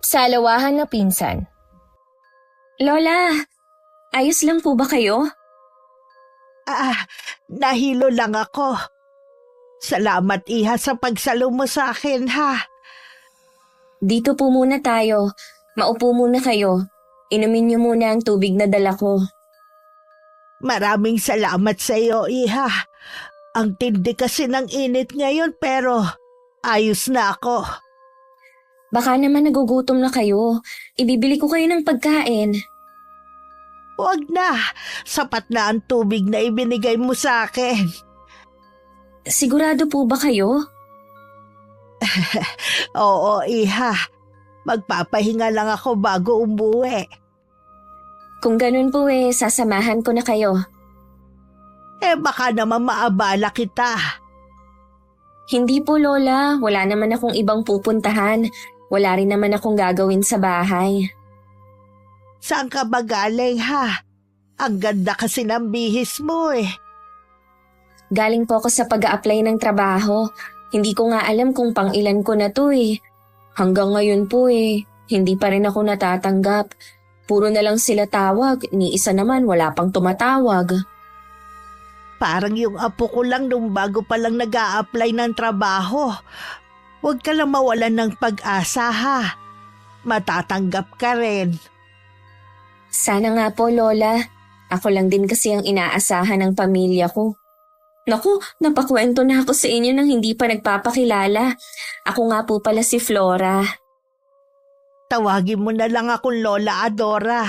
Sa alawahan na pinsan. Lola, ayos lang po ba kayo? Nahilo lang ako. Salamat, Iha, sa pagsalo mo sa akin, ha? Dito po muna tayo. Maupo muna kayo. Inumin niyo muna ang tubig na dala ko. Maraming salamat sa iyo, Iha. Ang tindi kasi ng init ngayon pero ayos na ako. Baka naman nagugutom na kayo. Ibibili ko kayo ng pagkain. Huwag na. Sapat na ang tubig na ibinigay mo sa akin. Sigurado po ba kayo? Oo, Iha. Magpapahinga lang ako bago umuwi. Kung ganun po sasamahan ko na kayo. Baka naman maabala kita. Hindi po, Lola. Wala naman akong ibang pupuntahan. Wala rin naman akong gagawin sa bahay. Saan ka ba galing, ha? Ang ganda kasi ng bihis mo Galing po ako sa pag-a-apply ng trabaho. Hindi ko nga alam kung pang-ilan ko na to Hanggang ngayon po hindi pa rin ako natatanggap. Puro na lang sila tawag, ni isa naman wala pang tumatawag. Parang yung apo ko lang nung bago pa lang nag-a-apply ng trabaho. Huwag ka lang mawalan ng pag-asa, ha? Matatanggap ka rin. Sana nga po, Lola. Ako lang din kasi ang inaasahan ng pamilya ko. Naku, napakwento na ako sa inyo nang hindi pa nagpapakilala. Ako nga po pala si Flora. Tawagin mo na lang akong Lola Adora.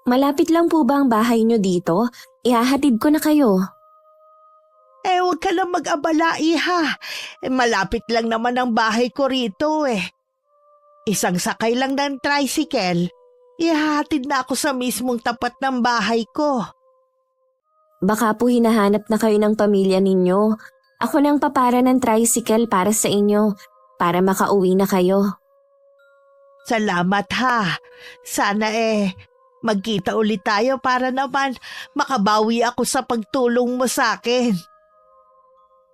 Malapit lang po ba ang bahay nyo dito? Ihahatid ko na kayo. Huwag ka lang mag-abala, Iha. Malapit lang naman ang bahay ko rito Isang sakay lang ng tricycle. Ihahatid na ako sa mismong tapat ng bahay ko. Baka po hinahanap na kayo ng pamilya ninyo. Ako nang papara ng tricycle para sa inyo, para makauwi na kayo. Salamat, ha. Sana magkita ulit tayo para naman makabawi ako sa pagtulong mo sa akin.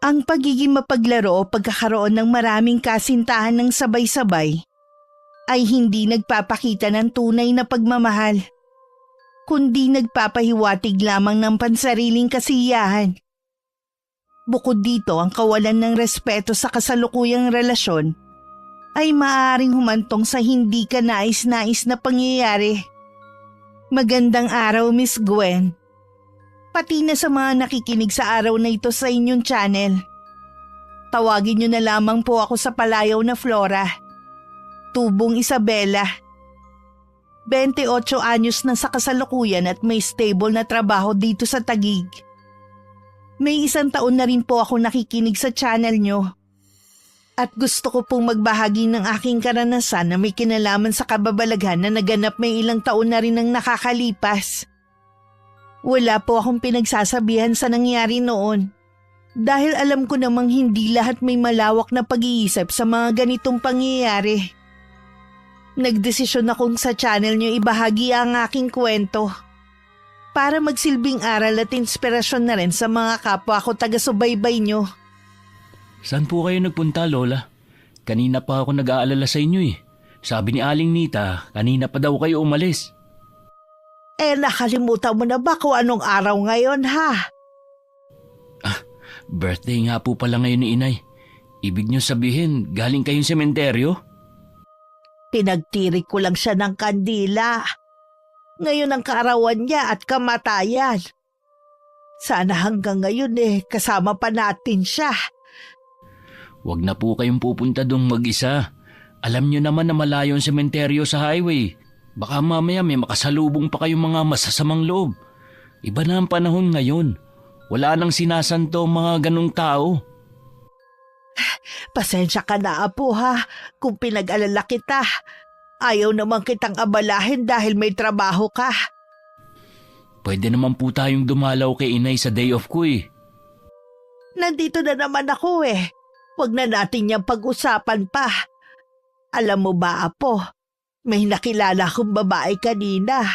Ang pagiging mapaglaro o pagkakaroon ng maraming kasintahan ng sabay-sabay ay hindi nagpapakita ng tunay na pagmamahal, kundi nagpapahiwatig lamang ng pansariling kasiyahan. Bukod dito, ang kawalan ng respeto sa kasalukuyang relasyon ay maaaring humantong sa hindi ka nais-nais na pangyayari. Magandang araw, Miss Gwen. Pati na sa mga nakikinig sa araw na ito sa inyong channel. Tawagin niyo na lamang po ako sa palayaw na Flora. Tubong Isabela. 28 anyos na sa kasalukuyan at may stable na trabaho dito sa Taguig. May 1 taon na rin po ako nakikinig sa channel niyo. At gusto ko pong magbahagi ng aking karanasan na may kinalaman sa kababalaghan na naganap may ilang taon na rin ang nakakalipas. Wala po akong pinagsasabihan sa nangyari noon. Dahil alam ko namang hindi lahat may malawak na pag-iisip sa mga ganitong pangyayari. Nagdesisyon akong sa channel niyo ibahagi ang aking kwento para magsilbing aral at inspirasyon na rin sa mga kapwa ko taga-subaybay niyo. Saan po kayo nagpunta, Lola? Kanina pa ako nag-aalala sa inyo Sabi ni Aling Nita, kanina pa daw kayo umalis. Nakalimutan mo na ba kung anong araw ngayon, ha? Birthday nga po pala ngayon ni Inay. Ibig niyo sabihin, galing kayong sementeryo? Pinagtirik ko lang siya ng kandila. Ngayon ang kaarawan niya at kamatayan. Sana hanggang ngayon kasama pa natin siya. Huwag na po kayong pupunta doon mag-isa. Alam niyo naman na malayo ang sementeryo sa highway. Baka mamaya may makasalubong pa kayong mga masasamang loob. Iba na ang panahon ngayon. Wala nang sinasanto ang mga ganong tao. Pasensya ka na, Apo, ha, kung pinag-alala kita. Ayaw naman kitang abalahin dahil may trabaho ka. Pwede naman po tayong dumalaw kay Inay sa day off ko Nandito na naman ako Huwag na natin niyang pag-usapan pa. Alam mo ba, Apo, may nakilala akong babae kanina.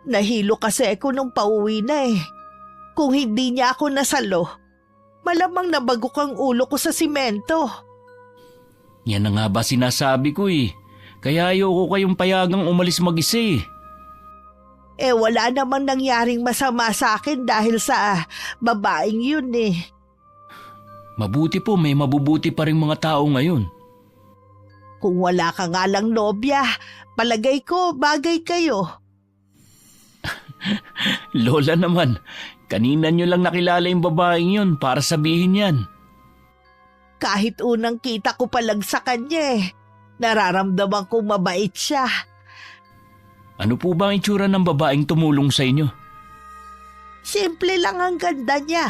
Nahilo kasi ako nung pauwi na Kung hindi niya ako nasalo, malamang nabagok ang ulo ko sa simento. Yan na nga ba sinasabi ko Kaya ayoko kayong payagang umalis mag-isa eh. Wala namang nangyaring masama sa akin dahil sa babaeng yun eh. Mabuti po, may mabubuti pa rin mga tao ngayon. Kung wala ka nga lang nobya, palagay ko bagay kayo. Lola naman, kanina nyo lang nakilala yung babaeng yun para sabihin yan. Kahit unang kita ko pa lang sa kanya nararamdaman ko mabait siya. Ano po ba ang itsura ng babaeng tumulong sa inyo? Simple lang ang ganda niya.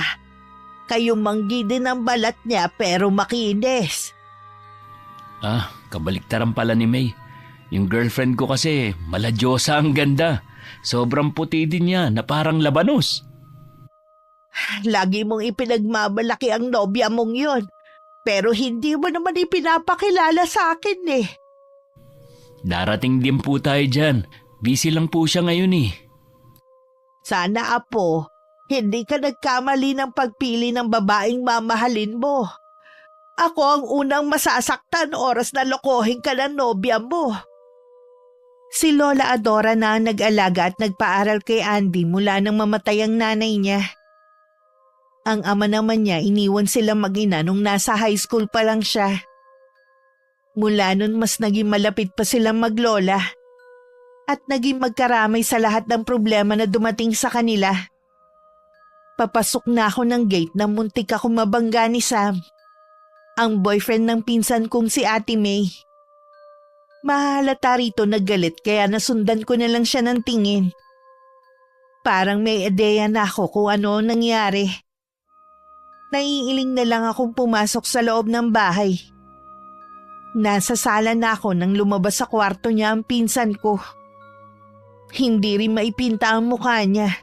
Kayumanggi din ang balat niya pero makinis. Kabaliktaran pala ni May. Yung girlfriend ko kasi, maladyosa ang ganda. Sobrang puti din niya na parang labanos. Lagi mong ipinagmamalaki ang nobya mong yon. Pero hindi mo naman ipinapakilala sa akin eh. Darating din po tayo dyan. Busy lang po siya ngayon eh. Sana apo, hindi ka nagkamali ng pagpili ng babaeng mamahalin mo. Ako ang unang masasaktan oras na lokohin ka ng nobya mo. Si Lola Adora na ang nag-alaga at nagpaaral kay Andy mula nang mamatay ang nanay niya. Ang ama naman niya iniwan sila mag-ina nung nasa high school pa lang siya. Mula nun mas naging malapit pa silang maglola at naging magkaramay sa lahat ng problema na dumating sa kanila. Papasok na ako ng gate nang muntik ako mabangga ni Sam, ang boyfriend ng pinsan kong si Ate May. Mahalata rito naggalit kaya nasundan ko na lang siya ng tingin. Parang may ideya na ako kung ano nangyari. Naiiling na lang akong pumasok sa loob ng bahay. Nasa sala na ako nang lumabas sa kwarto niya ang pinsan ko. Hindi rin maipinta ang mukha niya.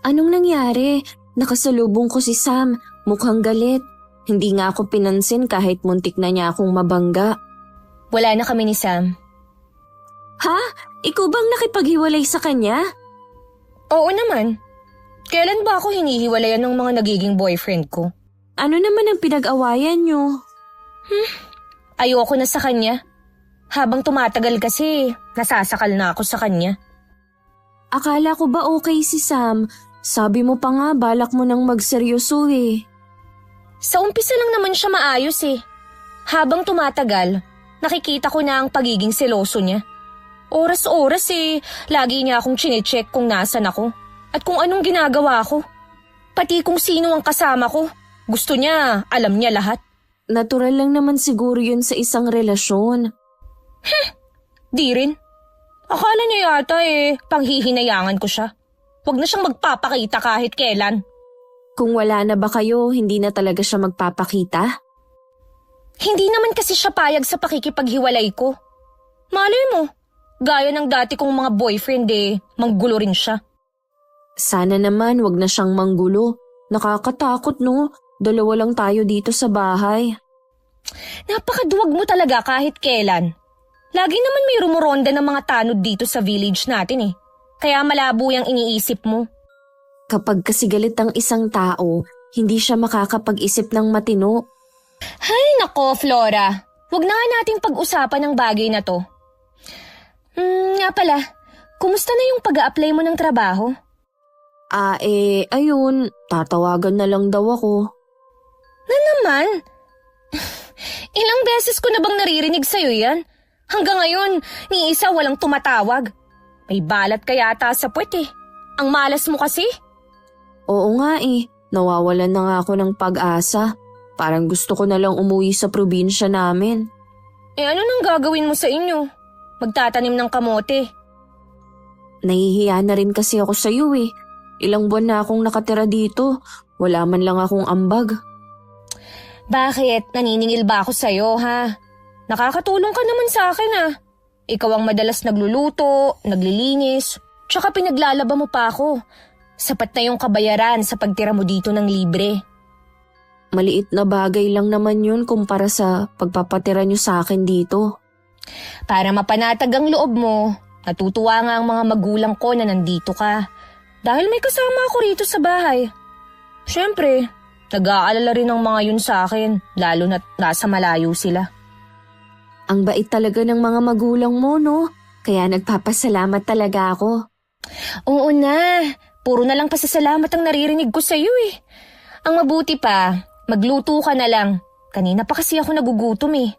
Anong nangyari? Nakasalubong ko si Sam. Mukhang galit. Hindi nga ako pinansin kahit muntik na niya akong mabangga. Wala na kami ni Sam. Ha? Ikaw bang nakipaghiwalay sa kanya? Oo naman. Kailan ba ako hinihiwalayan ng mga nagiging boyfriend ko? Ano naman ang pinag-awayan niyo? Ayoko na sa kanya. Habang tumatagal kasi, nasasakal na ako sa kanya. Akala ko ba okay si Sam? Sabi mo pa nga balak mo nang magseryoso eh. Sa umpisa lang naman siya maayos eh. Habang tumatagal, nakikita ko na ang pagiging seloso niya. Oras-oras lagi niya akong chinecheck kung nasan ako at kung anong ginagawa ko. Pati kung sino ang kasama ko. Gusto niya, alam niya lahat. Natural lang naman siguro yun sa isang relasyon. Di rin. Akala niya yata panghihinayangan ko siya. Huwag na siyang magpapakita kahit kailan. Kung wala na ba kayo, hindi na talaga siya magpapakita? Hindi naman kasi siya payag sa pakikipaghiwalay ko. Malay mo, gaya ng dati kong mga boyfriend manggulo rin siya. Sana naman wag na siyang manggulo. Nakakatakot no, dalawa lang tayo dito sa bahay. Napakaduwag mo talaga kahit kailan. Lagi naman may rumuronda ng mga tanod dito sa village natin Kaya malabo yung iniisip mo. Kapag kasi galit ang isang tao, hindi siya makakapag-isip ng matino. Hay nako, Flora. Huwag na nga nating pag-usapan ng bagay na to. Nga pala, kumusta na yung pag-a-apply mo ng trabaho? Ayun, tatawagan na lang daw ako. Na naman? Ilang beses ko na bang naririnig sa'yo yan? Hanggang ngayon, ni isa walang tumatawag. May balat ka yata sa puwet Ang malas mo kasi. Oo nga nawawalan na nga ako ng pag-asa. Parang gusto ko na lang umuwi sa probinsya namin. Ano nang gagawin mo sa inyo? Magtatanim ng kamote. Nahihiya na rin kasi ako sa iyo Ilang buwan na akong nakatira dito. Wala man lang akong ambag. Bakit? Naniningil ba ako sa'yo, ha? Nakakatulong ka naman sa akin, Ikaw ang madalas nagluluto, naglilinis, tsaka pinaglalaba mo pa ako. Sapat na yung kabayaran sa pagtira mo dito ng libre. Maliit na bagay lang naman yun kumpara sa pagpapatira niyo sa akin dito. Para mapanatag ang loob mo, natutuwa nga ang mga magulang ko na nandito ka. Dahil may kasama ako rito sa bahay. Siyempre, nag-aalala rin ang mga yun sa akin, lalo na't nasa malayo sila. Ang bait talaga ng mga magulang mo, no? Kaya nagpapasalamat talaga ako. Oo na, puro na lang pasasalamat ang naririnig ko sa'yo eh. Ang mabuti pa, magluto ka na lang. Kanina pa kasi ako nagugutom eh.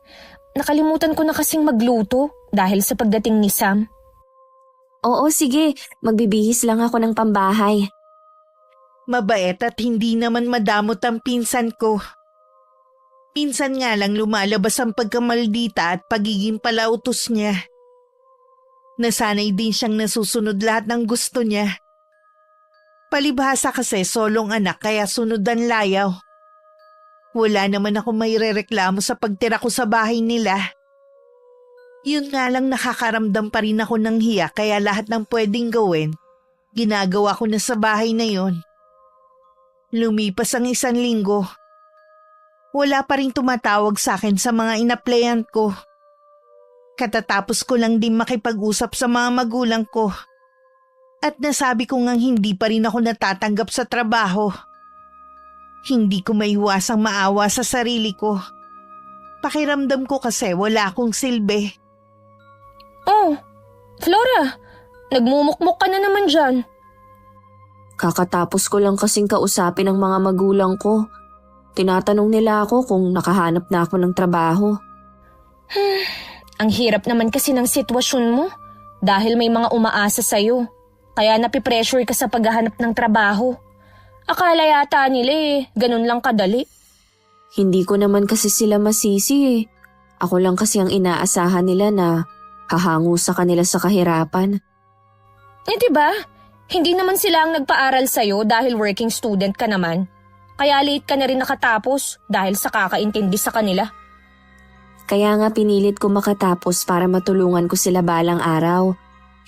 Nakalimutan ko na kasing magluto dahil sa pagdating ni Sam. Oo, sige. Magbibihis lang ako ng pambahay. Mabait at hindi naman madamot ang pinsan ko. Pinsan nga lang lumalabas ang pagkamaldita at pagiging palautos niya. Nasanay din siyang nasusunod lahat ng gusto niya. Palibhasa kasi solong anak kaya sunod ang layaw. Wala naman ako mairereklamo sa pagtira ko sa bahay nila. Yun nga lang nakakaramdam pa rin ako ng hiya kaya lahat ng pwedeng gawin, ginagawa ko na sa bahay na yon. Lumipas ang 1 linggo. Wala pa rin tumatawag sa akin sa mga inaplayan ko. Katatapos ko lang din makipag-usap sa mga magulang ko. At nasabi ko ngang hindi pa rin ako natatanggap sa trabaho. Hindi ko maiwasang maawa sa sarili ko. Pakiramdam ko kasi wala akong silbi. Oh, Flora, nagmumukmuk ka na naman dyan. Kakatapos ko lang kasing kausapin ang mga magulang ko. Tinatanong nila ako kung nakahanap na ako ng trabaho. Ang hirap naman kasi ng sitwasyon mo dahil may mga umaasa sa'yo. Kaya napipressure ka sa paghahanap ng trabaho. Akala yata nila ganun lang kadali. Hindi ko naman kasi sila masisi eh. Ako lang kasi ang inaasahan nila na hahango sa kanila sa kahirapan. Eh diba? Hindi naman sila ang nagpaaral sa'yo dahil working student ka naman. Kaya late ka na rin nakatapos dahil sa kakaintindi sa kanila. Kaya nga pinilit ko makatapos para matulungan ko sila balang araw.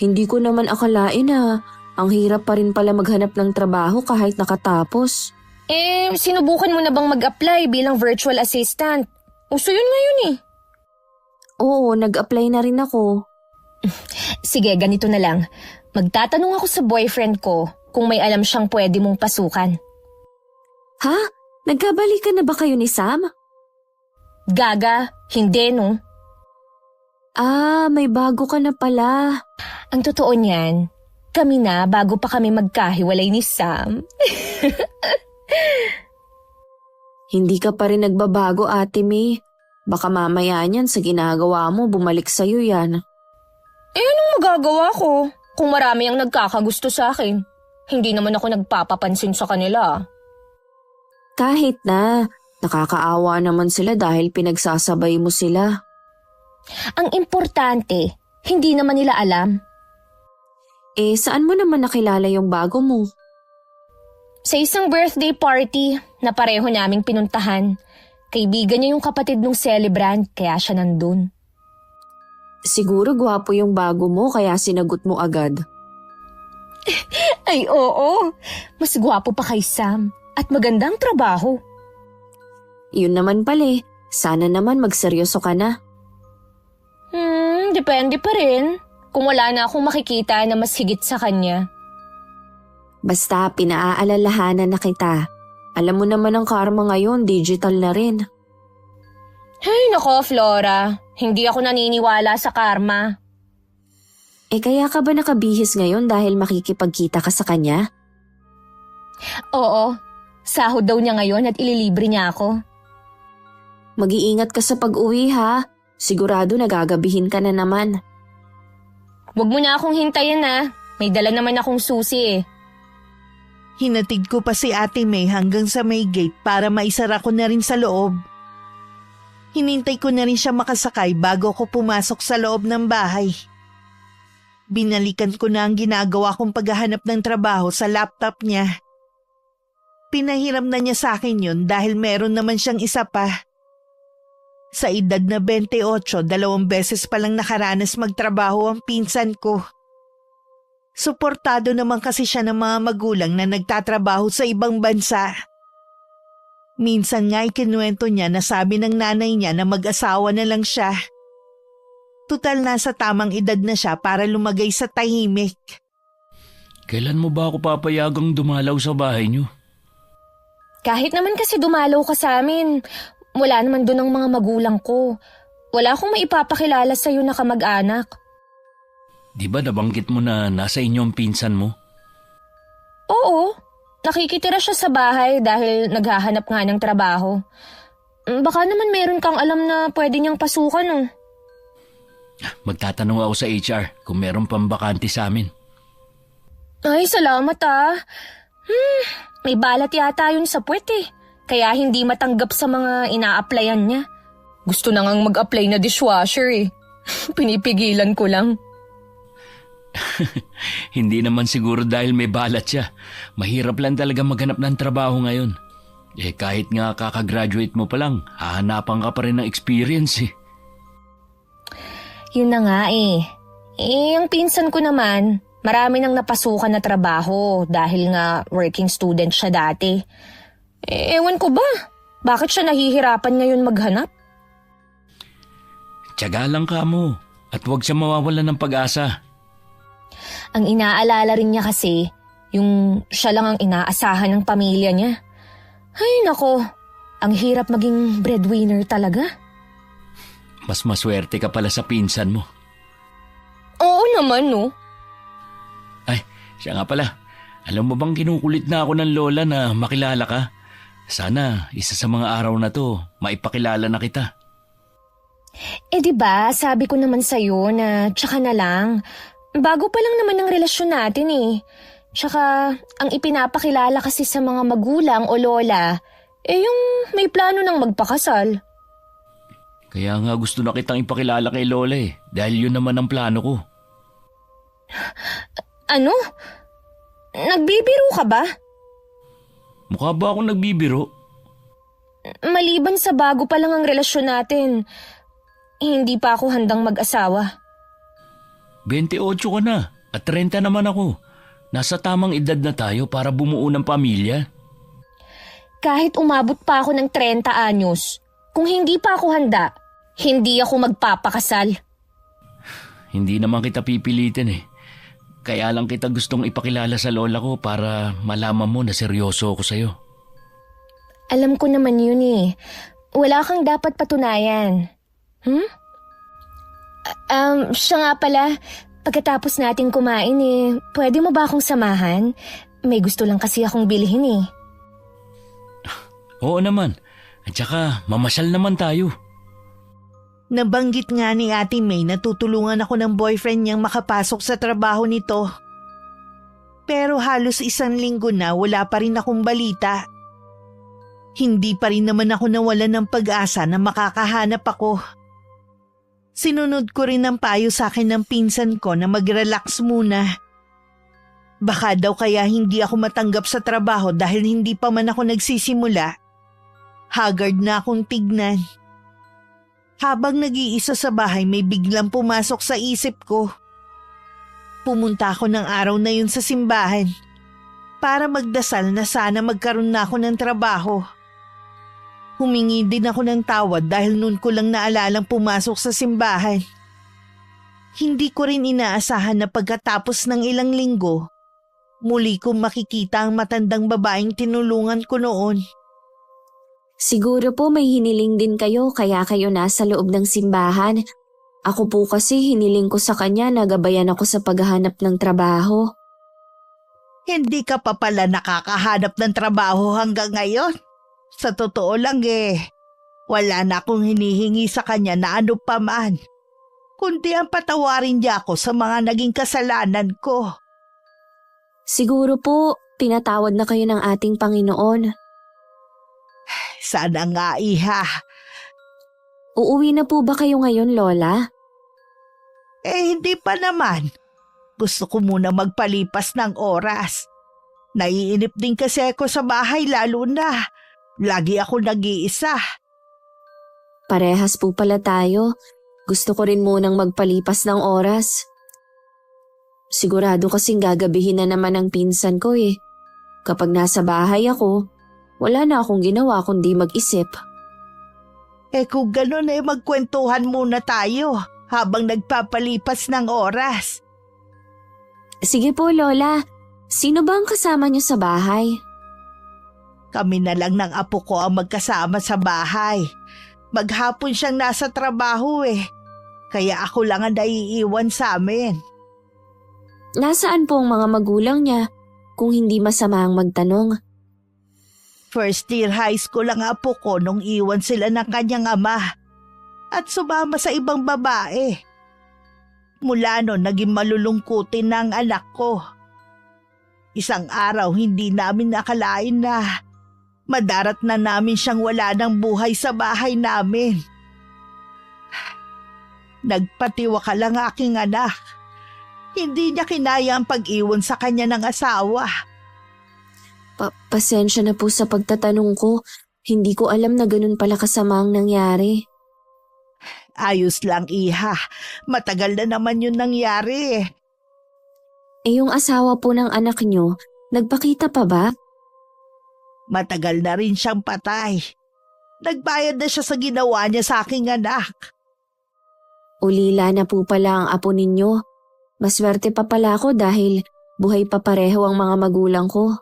Hindi ko naman akalain na ang hirap pa rin pala maghanap ng trabaho kahit nakatapos. Sinubukan mo na bang mag-apply bilang virtual assistant? Uso yun ngayon eh. Oo, nag-apply na rin ako. Sige, ganito na lang. Magtatanong ako sa boyfriend ko kung may alam siyang pwede mong pasukan. Ha? Nagkabalikan na ba kayo ni Sam? Gaga, hindi no? Ah, may bago ka na pala. Ang totoo niyan, kami na bago pa kami magkahiwalay ni Sam. Hindi ka pa rin nagbabago, Ate May. Baka mamaya niyan sa ginagawa mo, bumalik sa'yo yan. Anong magagawa ko kung marami ang nagkakagusto sa akin? Hindi naman ako nagpapapansin sa kanila. Kahit na, nakakaawa naman sila dahil pinagsasabay mo sila. Ang importante, hindi naman nila alam. Saan mo naman nakilala yung bago mo? Sa isang birthday party na pareho naming pinuntahan, kaibigan niya yung kapatid ng celebrant kaya siya nandun. Siguro gwapo yung bago mo kaya sinagot mo agad. Ay oo, mas gwapo pa kay Sam at magandang trabaho. Yun naman pala sana naman magseryoso ka na. Depende pa rin kung wala na akong makikita na mas higit sa kanya. Basta pinaaalalahanan na kita. Alam mo naman ang karma ngayon, digital na rin. Ay nako Flora, hindi ako naniniwala sa karma. Kaya ka ba nakabihis ngayon dahil makikipagkita ka sa kanya? Oo, sahod daw niya ngayon at ililibre niya ako. Mag-iingat ka sa pag-uwi ha. Sigurado nagagabihin ka na naman. Huwag mo na akong hintayin ha. May dala naman akong susi eh. Hinatid ko pa si Ate May hanggang sa may gate para maisara ko na rin sa loob. Hinintay ko na rin siya makasakay bago ko pumasok sa loob ng bahay. Binalikan ko na ang ginagawa kong paghahanap ng trabaho sa laptop niya. Pinahiram na niya sa akin yun dahil meron naman siyang isa pa. Sa edad na 28, 2 beses palang nakaranas magtrabaho ang pinsan ko. Suportado naman kasi siya ng mga magulang na nagtatrabaho sa ibang bansa. Minsan nga ikinuwento niya na sabi ng nanay niya na mag-asawa na lang siya. Tutal nasa tamang edad na siya para lumagay sa tahimik. Kailan mo ba ako papayagang dumalaw sa bahay niyo? Kahit naman kasi dumalaw ka sa amin, wala naman doon ang mga magulang ko. wala akong maipapakilala sa'yo na kamag-anak. Di ba nabanggit mo na nasa inyo ang pinsan mo? Oo, nakikitira siya sa bahay dahil naghahanap nga ng trabaho. Baka naman meron kang alam na pwede niyang pasukan oh. Magtatanong ako sa HR kung meron pang bakante sa amin. Ay, salamat ah. May balat yata yun sa puwet eh. Kaya hindi matanggap sa mga ina-applyan niya. Gusto na ngang mag-apply na dishwasher eh. Pinipigilan ko lang. Hindi naman siguro dahil may balat siya. Mahirap lang talaga maghanap ng trabaho ngayon. Kahit nga kakagraduate mo pa lang, hahanapan ka pa rin ng experience eh. Yun na nga eh. Ang pinsan ko naman, marami nang napasukan na trabaho dahil nga working student siya dati. Ewan ko ba? Bakit siya nahihirapan ngayon maghanap? Tiyaga lang ka mo at huwag siya mawawalan ng pag-asa. Ang inaalala rin niya kasi, yung siya lang ang inaasahan ng pamilya niya. Ay nako, ang hirap maging breadwinner talaga. Mas maswerte ka pala sa pinsan mo. Oo naman no. Ay, siya nga pala. Alam mo bang kinukulit na ako ng lola na makilala ka? Sana isa sa mga araw na to, maipakilala na kita. Di ba, sabi ko naman sa'yo na tsaka na lang. Bago pa lang naman ang relasyon natin eh. Tsaka, ang ipinapakilala kasi sa mga magulang o lola, yung may plano ng magpakasal. Kaya nga gusto na kitang ipakilala kay lola dahil yun naman ang plano ko. Ano? Nagbibiro ka ba? Mukha ba akong nagbibiro? Maliban sa bago pa lang ang relasyon natin, hindi pa ako handang mag-asawa. 28 ka na at 30 naman ako. Nasa tamang edad na tayo para bumuo ng pamilya. Kahit umabot pa ako ng 30 anyos, kung hindi pa ako handa, hindi ako magpapakasal. Hindi naman kita pipilitin Kaya lang kita gustong ipakilala sa lola ko para malaman mo na seryoso ako sa'yo. Alam ko naman yun eh. Wala kang dapat patunayan. Siya nga pala, pagkatapos nating kumain pwede mo ba akong samahan? May gusto lang kasi akong bilhin Oo naman. At saka mamasyal naman tayo. Nabanggit nga ni Ate May na tutulungan ako ng boyfriend niyang makapasok sa trabaho nito. Pero halos 1 linggo na wala pa rin akong balita. Hindi pa rin naman ako nawalan ng pag-asa na makakahanap ako. Sinunod ko rin ang payo sa akin ng pinsan ko na mag-relax muna. Baka daw kaya hindi ako matanggap sa trabaho dahil hindi pa man ako nagsisimula. Haggard na akong tignan. Habang nag-iisa sa bahay may biglang pumasok sa isip ko. Pumunta ako ng araw na yun sa simbahan para magdasal na sana magkaroon na ako ng trabaho. Humingi din ako ng tawad dahil noon ko lang naalalang pumasok sa simbahan. Hindi ko rin inaasahan na pagkatapos ng ilang linggo, muli kong makikita ang matandang babaeng tinulungan ko noon. Siguro po may hiniling din kayo kaya kayo nasa loob ng simbahan. Ako po kasi hiniling ko sa kanya na gabayan ako sa paghahanap ng trabaho. Hindi ka pa pala nakakahanap ng trabaho hanggang ngayon. Sa totoo lang wala na akong hinihingi sa kanya na ano pa man. Kundi ang patawarin niya ako sa mga naging kasalanan ko. Siguro po, pinatawad na kayo ng ating Panginoon. Sana nga, iha. Uuwi na po ba kayo ngayon, Lola? Hindi pa naman. Gusto ko muna magpalipas ng oras. Naiinip din kasi ako sa bahay lalo na. Lagi ako nag-iisa. Parehas po pala tayo. Gusto ko rin munang magpalipas ng oras. Sigurado kasing gagabihin na naman ang pinsan ko Kapag nasa bahay ako, wala na akong ginawa kundi mag-isip. Kung ganun magkwentuhan muna tayo habang nagpapalipas ng oras. Sige po, Lola. Sino ba ang kasama niyo sa bahay? Kami na lang ng apo ko ang magkasama sa bahay. Maghapon siyang nasa trabaho eh. Kaya ako lang ang naiiwan sa amin. Nasaan po ang mga magulang niya kung hindi masama ang magtanong? First year high school ang apo ko nung iwan sila ng kanyang ama at sumama sa ibang babae. Mula noon naging malulungkutin na ang anak ko. Isang araw hindi namin nakalain na madarat na namin siyang wala ng buhay sa bahay namin. Nagpatiwakal ang aking anak. Hindi niya kinaya ang pag-iwan sa kanya ng asawa. Pasensya na po sa pagtatanong ko. Hindi ko alam na ganun pala kasama ang nangyari. Ayos lang, iha. Matagal na naman yun nangyari. Yung asawa po ng anak niyo, nagpakita pa ba? Matagal na rin siyang patay. Nagbayad na siya sa ginawa niya sa aking anak. Ulila na po pala ang apo ninyo. Maswerte pa pala ako dahil buhay pa pareho ang mga magulang ko.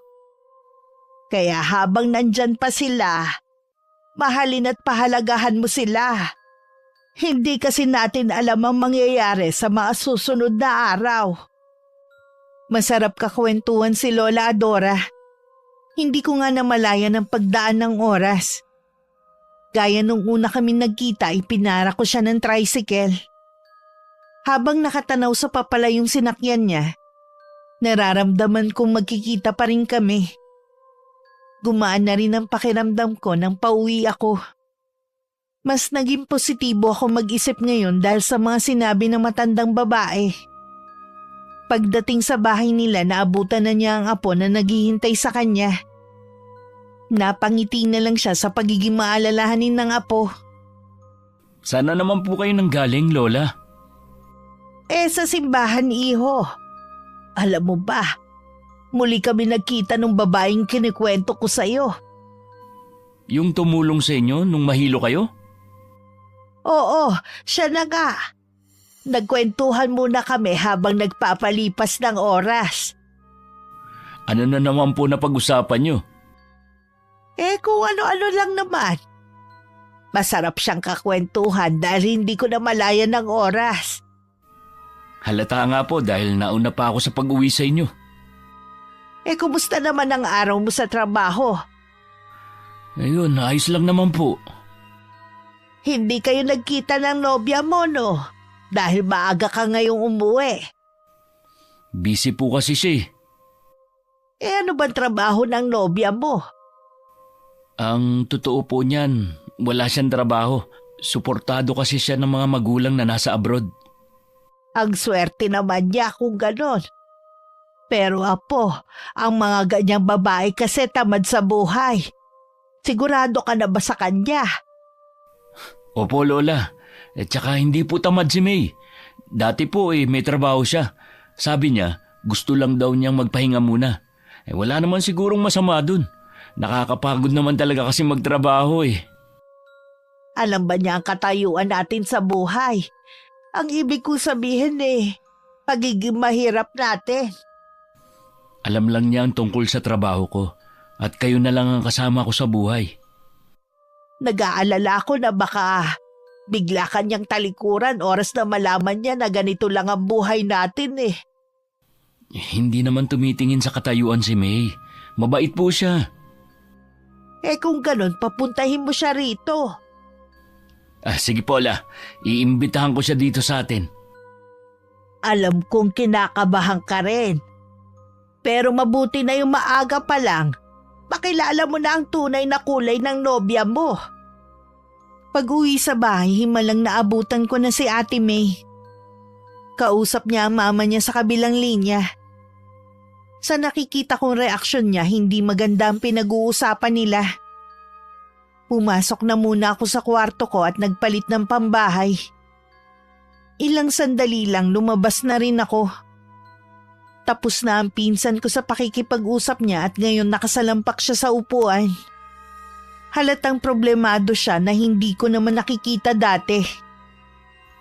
Kaya habang nandyan pa sila, mahalin at pahalagahan mo sila. Hindi kasi natin alam ang mangyayari sa mga susunod na araw. Masarap kakwentuhan si Lola Adora. Hindi ko nga namalayan ang pagdaan ng oras. Gaya nung una kami nagkita, ipinara ko siya ng tricycle. Habang nakatanaw sa papalayong sinakyan niya, nararamdaman kong magkikita pa rin kami. Gumaan na rin ang pakiramdam ko nang pauwi ako. Mas naging positibo ako mag-isip ngayon dahil sa mga sinabi ng matandang babae. Pagdating sa bahay nila, naabutan na niya ang apo na naghihintay sa kanya. Napangiti na lang siya sa pagiging maalalahanin ng apo. Sana naman po kayo nanggaling, Lola. Sa simbahan, iho. Alam mo ba, muli kami nagkita nung babaeng kinikwento ko sa'yo. Yung tumulong sa inyo nung mahilo kayo? Oo, siya na nga. Nagkwentuhan muna kami habang nagpapalipas ng oras. Ano na naman po na pag-usapan nyo? Kung ano-ano lang naman. Masarap siyang kakwentuhan dahil hindi ko na malayan ng oras. Halata nga po dahil nauna pa ako sa pag-uwi sa inyo. Kumusta naman ang araw mo sa trabaho? Ayun, ayos lang naman po. Hindi kayo nagkita ng nobya mo, no? Dahil maaga ka ngayong umuwi. Busy po kasi siya eh. Ano bang trabaho ng nobya mo? Ang totoo po niyan, wala siyang trabaho. Suportado kasi siya ng mga magulang na nasa abroad. Ang swerte naman niya kung ganon. Pero apo, ang mga ganyang babae kasi tamad sa buhay. Sigurado ka na ba sa kanya? Opo, Lola. Tsaka hindi po tamad si May. Dati po may trabaho siya. Sabi niya, gusto lang daw niyang magpahinga muna. Wala naman sigurong masama dun. Nakakapagod naman talaga kasi magtrabaho eh. Alam ba niya ang katayuan natin sa buhay? Ang ibig ko sabihin pagiging mahirap natin. Alam lang niya ang tungkol sa trabaho ko at kayo na lang ang kasama ko sa buhay. Nag-aalala ako na baka bigla kanyang talikuran oras na malaman niya na ganito lang ang buhay natin eh. Hindi naman tumitingin sa katayuan si May. Mabait po siya. Kung ganun, papuntahin mo siya rito. Sige po, La. Iimbitahan ko siya dito sa atin. Alam kong kinakabahan ka rin. Pero mabuti na yung maaga pa lang. Makilala mo na ang tunay na kulay ng nobya mo. Pag-uwi sa bahay, himalang naabutan ko na si Ate May. Kausap niya ang mama niya sa kabilang linya. Sa nakikita kong reaksyon niya, hindi maganda ang pinag-uusapan nila. Pumasok na muna ako sa kwarto ko at nagpalit ng pambahay. Ilang sandali lang lumabas na rin ako. Tapos na ang pinsan ko sa pakikipag-usap niya at ngayon nakasalampak siya sa upuan. Halatang problemado siya na hindi ko naman nakikita dati.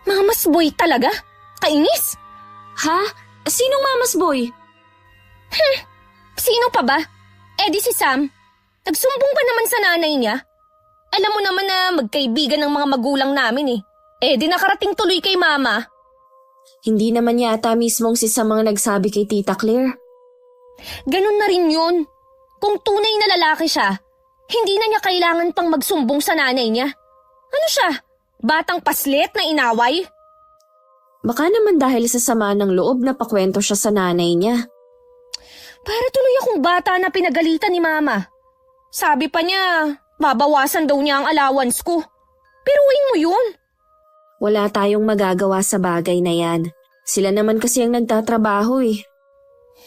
Mamas boy talaga? Kainis? Ha? Sinong mamas boy? Sino pa ba? Di si Sam. Nagsumbong ba naman sa nanay niya? Alam mo naman na magkaibigan ng mga magulang namin eh. Di nakarating tuloy kay mama. Hindi naman yata mismong si Sam ang nagsabi kay Tita Claire. Ganun na rin yun. Kung tunay na lalaki siya, hindi na niya kailangan pang magsumbong sa nanay niya. Ano siya? Batang paslit na inaway? Baka naman dahil sa sama ng loob na pakwento siya sa nanay niya. Para tuloy akong bata na pinagalitan ni mama. Sabi pa niya, babawasan daw niya ang allowance ko. Piruin mo yun. Wala tayong magagawa sa bagay na yan. Sila naman kasi ang nagtatrabaho eh.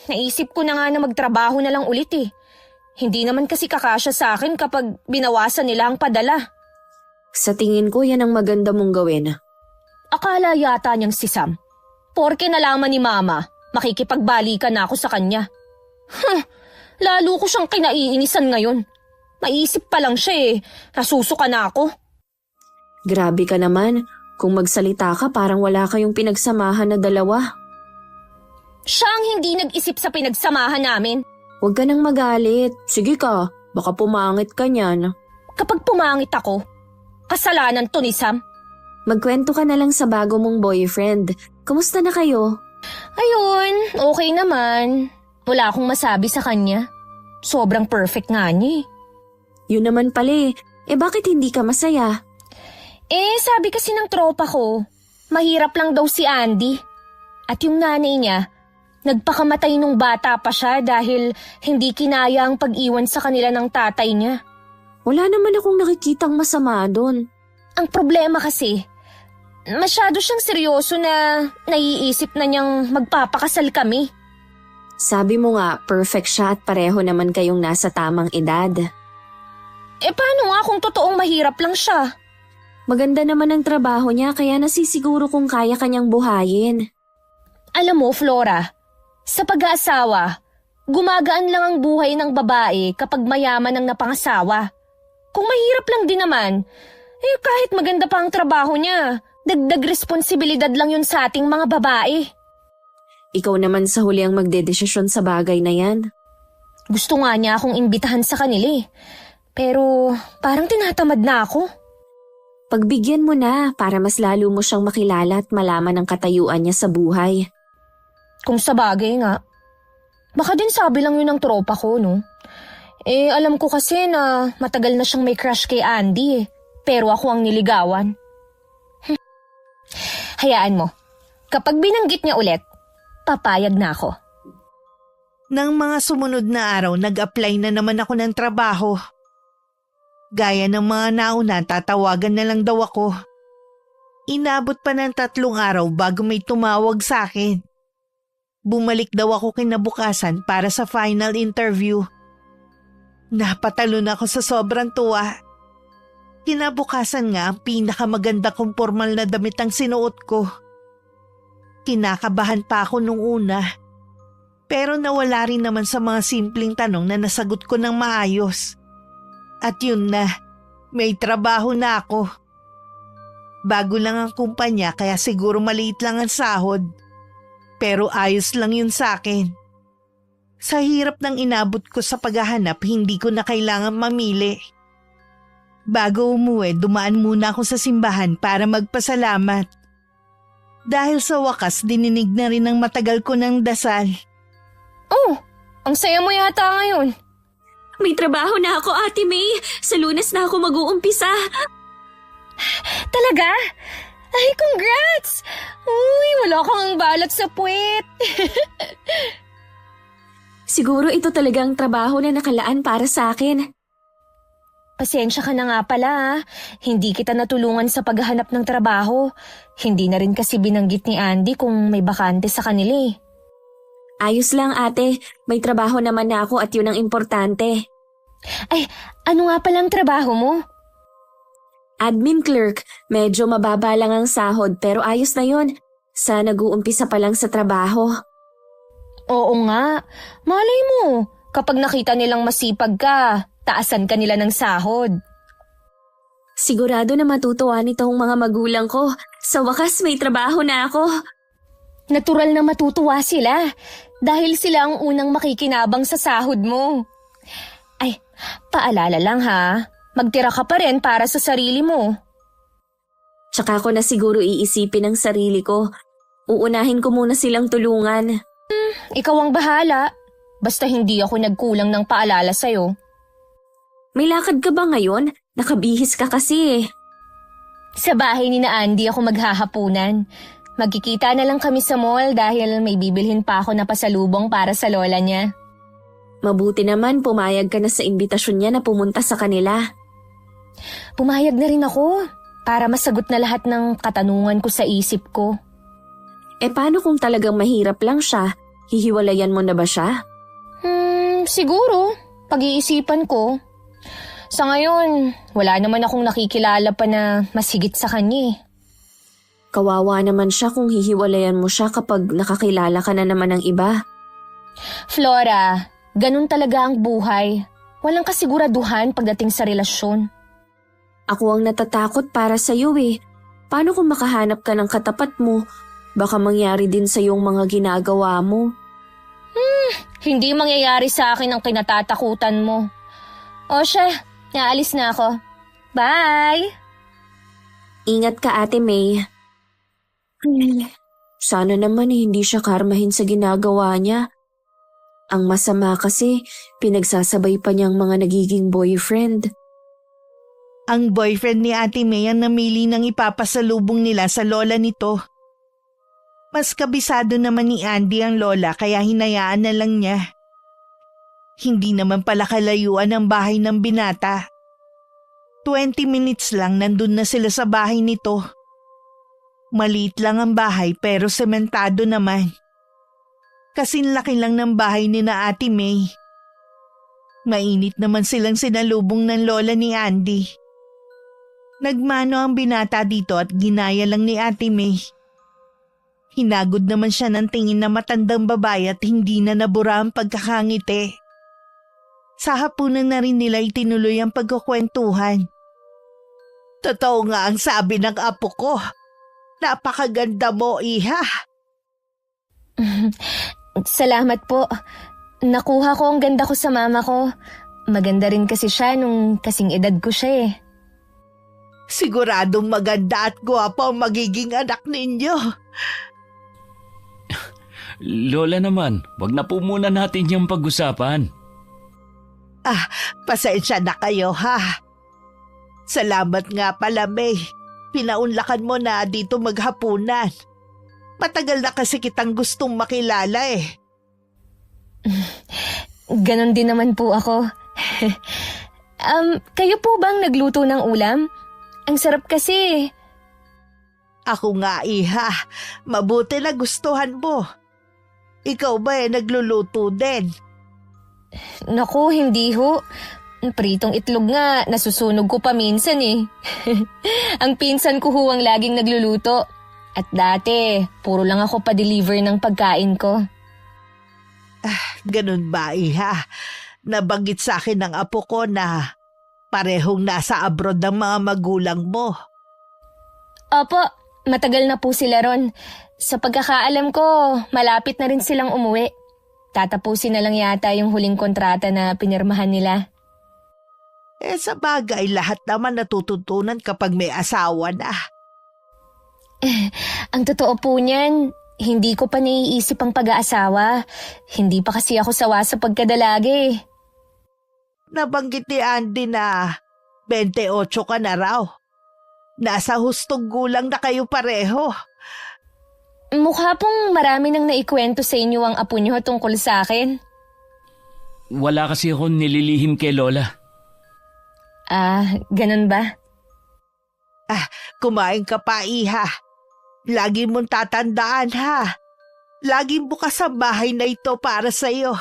Naisip ko na nga na magtrabaho na lang ulit eh. Hindi naman kasi kakasya sa akin kapag binawasan nila ang padala. Sa tingin ko yan ang maganda mong gawin. Akala yata niyang si Sam. Porke nalaman ni mama, makikipagbalikan na ako sa kanya. Lalo ko siyang kinaiinisan ngayon. Maisip pa lang siya eh, nasusuka na ako. Grabe ka naman. Kung magsalita ka parang wala kayong pinagsamahan na dalawa. Siya ang hindi nag-isip sa pinagsamahan namin. Huwag ka nang magalit. Sige ka, baka pumangit ka niyan. Kapag pumangit ako, kasalanan to ni Sam. Magkwento ka na lang sa bago mong boyfriend. Kumusta na kayo? Ayun, okay naman. Wala akong masabi sa kanya. Sobrang perfect nga niya eh. Yun naman pala eh. Bakit hindi ka masaya? Sabi kasi ng tropa ko, mahirap lang daw si Andy. At yung nanay niya, nagpakamatay nung bata pa siya dahil hindi kinaya ang pag-iwan sa kanila ng tatay niya. Wala naman akong nakikitang masama doon. Ang problema kasi, masyado siyang seryoso na naiisip na niyang magpapakasal kami. Sabi mo nga, perfect siya at pareho naman kayong nasa tamang edad. Paano nga kung totoong mahirap lang siya? Maganda naman ang trabaho niya kaya nasisiguro kung kaya kanyang buhayin. Alam mo, Flora, sa pag-aasawa, gumagaan lang ang buhay ng babae kapag mayaman ang napangasawa. Kung mahirap lang din naman, kahit maganda pa ang trabaho niya, dagdag responsibilidad lang yun sa ating mga babae. Ikaw naman sa huli ang magdedesisyon sa bagay na yan. Gusto nga niya akong imbitahan sa kanila eh. Pero parang tinatamad na ako. Pagbigyan mo na para mas lalo mo siyang makilala at malaman ang katayuan niya sa buhay. Kung sa bagay nga. Baka din sabi lang yun ng tropa ko, no? Alam ko kasi na matagal na siyang may crush kay Andy eh. Pero ako ang niligawan. Hayaan mo. Kapag binanggit niya ulit, papayag na ako. Nang mga sumunod na araw, nag-apply na naman ako ng trabaho. Gaya ng mga nauna, tatawagan na lang daw ako. Inabot pa ng 3 araw bago may tumawag sa akin. Bumalik daw ako kinabukasan para sa final interview. Napatalon ako sa sobrang tuwa. Kinabukasan nga ang pinakamaganda kong formal na damit ang sinuot ko. Kinakabahan pa ako nung una. Pero nawala rin naman sa mga simpleng tanong na nasagot ko ng maayos. At yun na, may trabaho na ako. Bago lang ang kumpanya kaya siguro maliit lang ang sahod. Pero ayos lang yun sa akin. Sa hirap ng inabot ko sa paghahanap, hindi ko na kailangan mamili. Bago umuwi, dumaan muna ako sa simbahan para magpasalamat. Dahil sa wakas, dininig na rin ang matagal ko ng dasal. Oh, ang saya mo yata ngayon. May trabaho na ako, Ate May. Sa Lunes na ako mag-uumpisa. Talaga? Ay, congrats! Uy, wala kang balat sa puwet. Siguro ito talaga ang trabaho na nakalaan para sa akin. Pasensya ka na nga pala ha. Hindi kita natulungan sa paghahanap ng trabaho. Hindi na rin kasi binanggit ni Andy kung may bakante sa kanila eh. Ayos lang, ate. May trabaho naman na ako at yun ang importante. Ay, ano nga palang trabaho mo? Admin clerk. Medyo mababa lang ang sahod pero ayos na yun. Sa nag-uumpisa pa lang sa trabaho. Oo nga. Malay mo, kapag nakita nilang masipag ka, taasan ka nila ng sahod. Sigurado na matutuwa nitong mga magulang ko. Sa wakas may trabaho na ako. Natural na matutuwa sila dahil sila ang unang makikinabang sa sahod mo. Ay, paalala lang ha. magtira ka pa rin para sa sarili mo. Tsaka ko na siguro iisipin ang sarili ko. Uunahin ko muna silang tulungan. Ikaw ang bahala. Basta hindi ako nagkulang ng paalala sa'yo. May lakad ka ba ngayon? Nakabihis ka kasi eh. Sa bahay ni na Andy ako maghahapunan. Magkikita na lang kami sa mall dahil may bibilhin pa ako na pasalubong para sa lola niya. Mabuti naman pumayag ka na sa imbitasyon niya na pumunta sa kanila. Pumayag na rin ako para masagot na lahat ng katanungan ko sa isip ko. Paano kung talagang mahirap lang siya? Hihiwalayan mo na ba siya? Siguro. Pag-iisipan ko. Sa ngayon, wala naman akong nakikilala pa na mas higit sa kanya eh. Kawawa naman siya kung hihiwalayan mo siya kapag nakakilala ka na naman ng iba. Flora, ganun talaga ang buhay. Walang kasiguraduhan pagdating sa relasyon. Ako ang natatakot para sa iyo eh. Paano kung makahanap ka ng katapat mo? Baka mangyari din sa iyong mga ginagawa mo. Hindi mangyayari sa akin ang kinatatakutan mo. O siya, naalis na ako. Bye! Ingat ka, Ate May. Sana naman hindi siya karmahin sa ginagawa niya. Ang masama kasi, pinagsasabay pa niyang mga nagiging boyfriend. Ang boyfriend ni Ate May ang namili ng ipapasalubong nila sa lola nito. Mas kabisado naman ni Andy ang lola kaya hinayaan na lang niya. Hindi naman pala kalayuan ang bahay ng binata. 20 minutes lang nandun na sila sa bahay nito. Maliit lang ang bahay pero sementado naman. Kasing laki lang ng bahay ni na Ate May. Mainit naman silang sinalubong ng lola ni Andy. Nagmano ang binata dito at ginaya lang ni Ate May. Hinagod naman siya ng tingin na matandang babae at hindi na nabura ang pagkakangiti. Sa hapunan na rin nila itinuloy ang pagkukwentuhan. Totoo nga ang sabi ng apo ko. Napakaganda mo, iha. Salamat po. Nakuha ko ang ganda ko sa mama ko. Maganda rin kasi siya nung kasing edad ko siya eh. Siguradong maganda at gwapo ang magiging anak ninyo. Lola naman, wag na po muna natin yung pag-usapan. Pasensya na kayo ha. Salamat nga pala, May. Pinaunlakan mo na dito maghapunan. Matagal na kasi kitang gustong makilala eh. Ganon din naman po ako. Kayo po bang nagluto ng ulam? Ang sarap kasi. Ako nga, iha. Mabuti na gustuhan mo. Ikaw ba nagluluto din? Naku, hindi ho. Pritong itlog nga, nasusunog ko pa minsan eh. Ang pinsan ko ho ang laging nagluluto. At dati, puro lang ako pa-deliver ng pagkain ko. Ganun ba, iha? Nabanggit sa akin ng apo ko na parehong nasa abroad ng mga magulang mo. Opo, matagal na po sila ron. Sa pagkakaalam ko, malapit na rin silang umuwi. Tatapusin na lang yata yung huling kontrata na pinirmahan nila. Sa bagay, lahat naman natututunan kapag may asawa na. Ang totoo po niyan, hindi ko pa naiisip ang pag-aasawa. Hindi pa kasi ako sawa sa pagkadalagi. Nabanggit ni Andy na 28 ka na raw. Nasa hustong gulang na kayo pareho. Mukha pong marami nang naikwento sa inyo ang apo niyo tungkol sa akin. Wala kasi akong nililihim kay Lola. Ganun ba? Kumain ka pa, iha. Lagi mong tatandaan, ha? Laging bukas ang bahay na ito para sa'yo.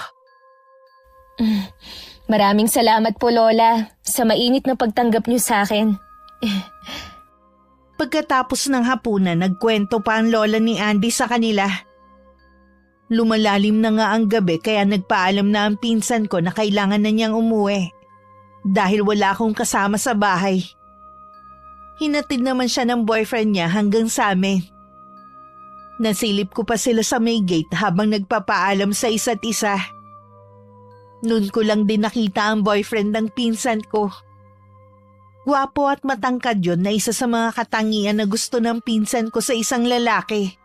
Maraming salamat po, Lola, sa mainit na pagtanggap niyo sa akin. Pagkatapos ng hapunan, nagkwento pa ang lola ni Andy sa kanila. Lumalalim na nga ang gabi kaya nagpaalam na ang pinsan ko na kailangan na niyang umuwi. Dahil wala akong kasama sa bahay. Hinatid naman siya ng boyfriend niya hanggang sa amin. Nasilip ko pa sila sa may gate habang nagpapaalam sa isa't isa. Noon ko lang din nakita ang boyfriend ng pinsan ko. Gwapo at matangkad yun na isa sa mga katangian na gusto ng pinsan ko sa isang lalaki.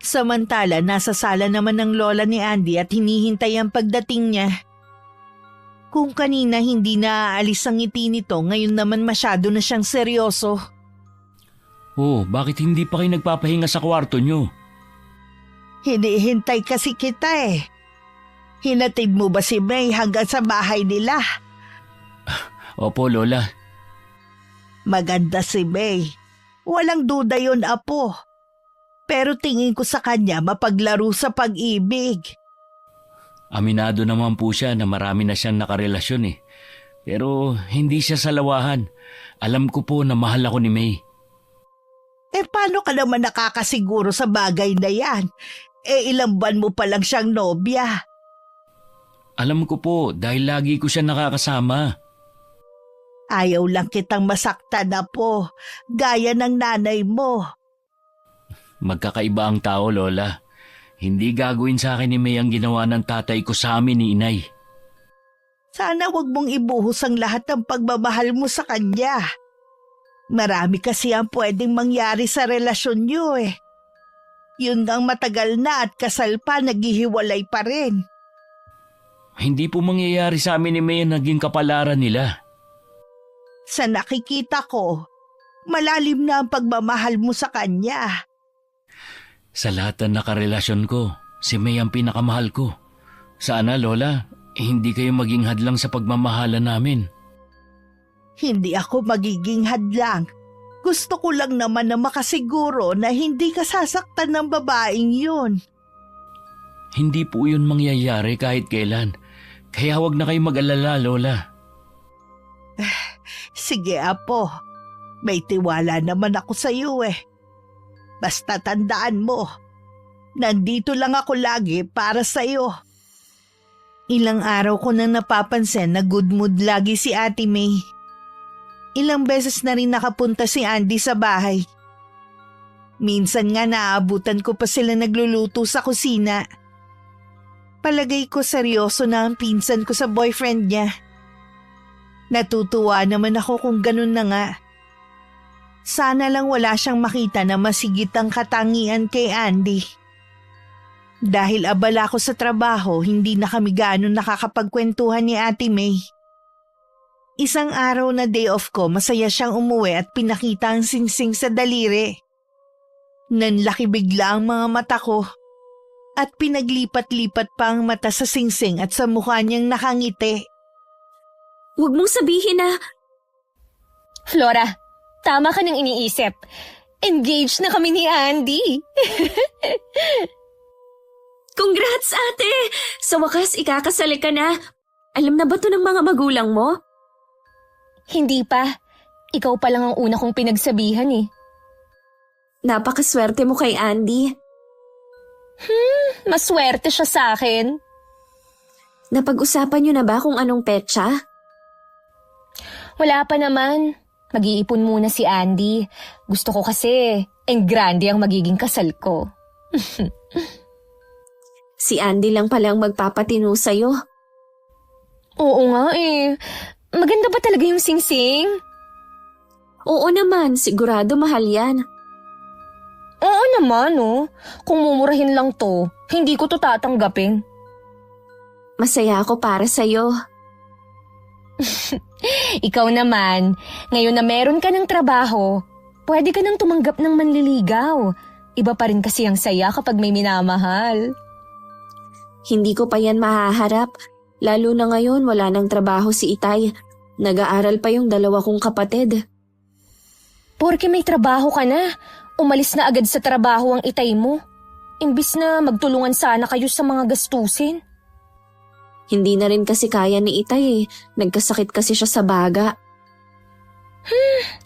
Samantala, nasa sala naman ng lola ni Andy at hinihintay ang pagdating niya. Kung kanina hindi naaalis ang ngiti nito, ngayon naman masyado na siyang seryoso. Oh, bakit hindi pa kayo nagpapahinga sa kwarto nyo? Hinihintay kasi kita eh. Hinatid mo ba si May hanggang sa bahay nila? Opo, Lola. Maganda si May. Walang duda yun, apo. Pero tingin ko sa kanya mapaglaro sa pag-ibig. Aminado naman po siya na marami na siyang nakarelasyon eh. Pero hindi siya salawahan. Alam ko po na mahal ako ni May. Paano ka naman nakakasiguro sa bagay na yan? Ilang buwan mo pa lang siyang nobya. Alam ko po dahil lagi ko siya nakakasama. Ayaw lang kitang masaktan na po, gaya ng nanay mo. Magkakaiba ang tao, Lola. Hindi gagawin sa akin ni May ang ginawa ng tatay ko sa amin ni Inay. Sana wag mong ibuhos ang lahat ng pagmamahal mo sa kanya. Marami kasi ang pwedeng mangyari sa relasyon niyo eh. Yun ang matagal na at kasal pa, naghihiwalay pa rin. Hindi po mangyayari sa amin ni May ang naging kapalaran nila. Sa nakikita ko, malalim na ang pagmamahal mo sa kanya. Sa lahat ng nakarelasyon ko, si May ang pinakamahal ko. Sana, Lola, hindi kayo maging hadlang sa pagmamahala namin. Hindi ako magiging hadlang. Gusto ko lang naman na makasiguro na hindi ka sasaktan ng babaeng yun. Hindi po yun mangyayari kahit kailan. Kaya huwag na kayo mag-alala, Lola. Sige, apo. May tiwala naman ako sa iyo eh. Basta tandaan mo, nandito lang ako lagi para sa iyo. Ilang araw ko nang napapansin na good mood lagi si Ate May. Ilang beses na rin nakapunta si Andy sa bahay. Minsan nga naaabutan ko pa sila nagluluto sa kusina. Palagay ko seryoso na ang pinsan ko sa boyfriend niya. Natutuwa naman ako kung ganun na nga. Sana lang wala siyang makita na masigit ang katangian kay Andy. Dahil abala ko sa trabaho, hindi na kami gaano nakakapagkwentuhan ni Ate May. Isang araw na day off ko, masaya siyang umuwi at pinakita ang singsing sa daliri. Nanlaki bigla ang mga mata ko at pinaglipat-lipat pa ang mata sa singsing at sa mukha niyang nakangiti. Huwag mong sabihin na... Flora, tama ka nang iniisip. Engaged na kami ni Andy. Congrats, ate! Sa wakas, ikakasali ka na. Alam na ba to ng mga magulang mo? Hindi pa. Ikaw pa lang ang una kong pinagsabihan eh. Napakaswerte mo kay Andy. Maswerte siya sa akin. Napag-usapan niyo na ba kung anong petsa? Wala pa naman. Mag-iipon muna si Andy. Gusto ko kasi, grande ang magiging kasal ko. Si Andy lang palang magpapatino sa'yo. Oo nga eh. Maganda ba talaga yung singsing? Oo naman, sigurado mahal yan. Oo naman oh. Kung mumurahin lang to, hindi ko to tatanggapin. Masaya ako para sa'yo. Ikaw naman, ngayon na meron ka ng trabaho, pwede ka nang tumanggap ng manliligaw. Iba pa rin kasi ang saya kapag may minamahal. Hindi ko pa yan mahaharap. Lalo na ngayon wala nang trabaho si Itay. Nag-aaral pa yung dalawa kong kapatid. Porke may trabaho ka na, umalis na agad sa trabaho ang Itay mo. Imbis na magtulungan sana kayo sa mga gastusin. Hindi na rin kasi kaya ni Itay eh. Nagkasakit kasi siya sa baga.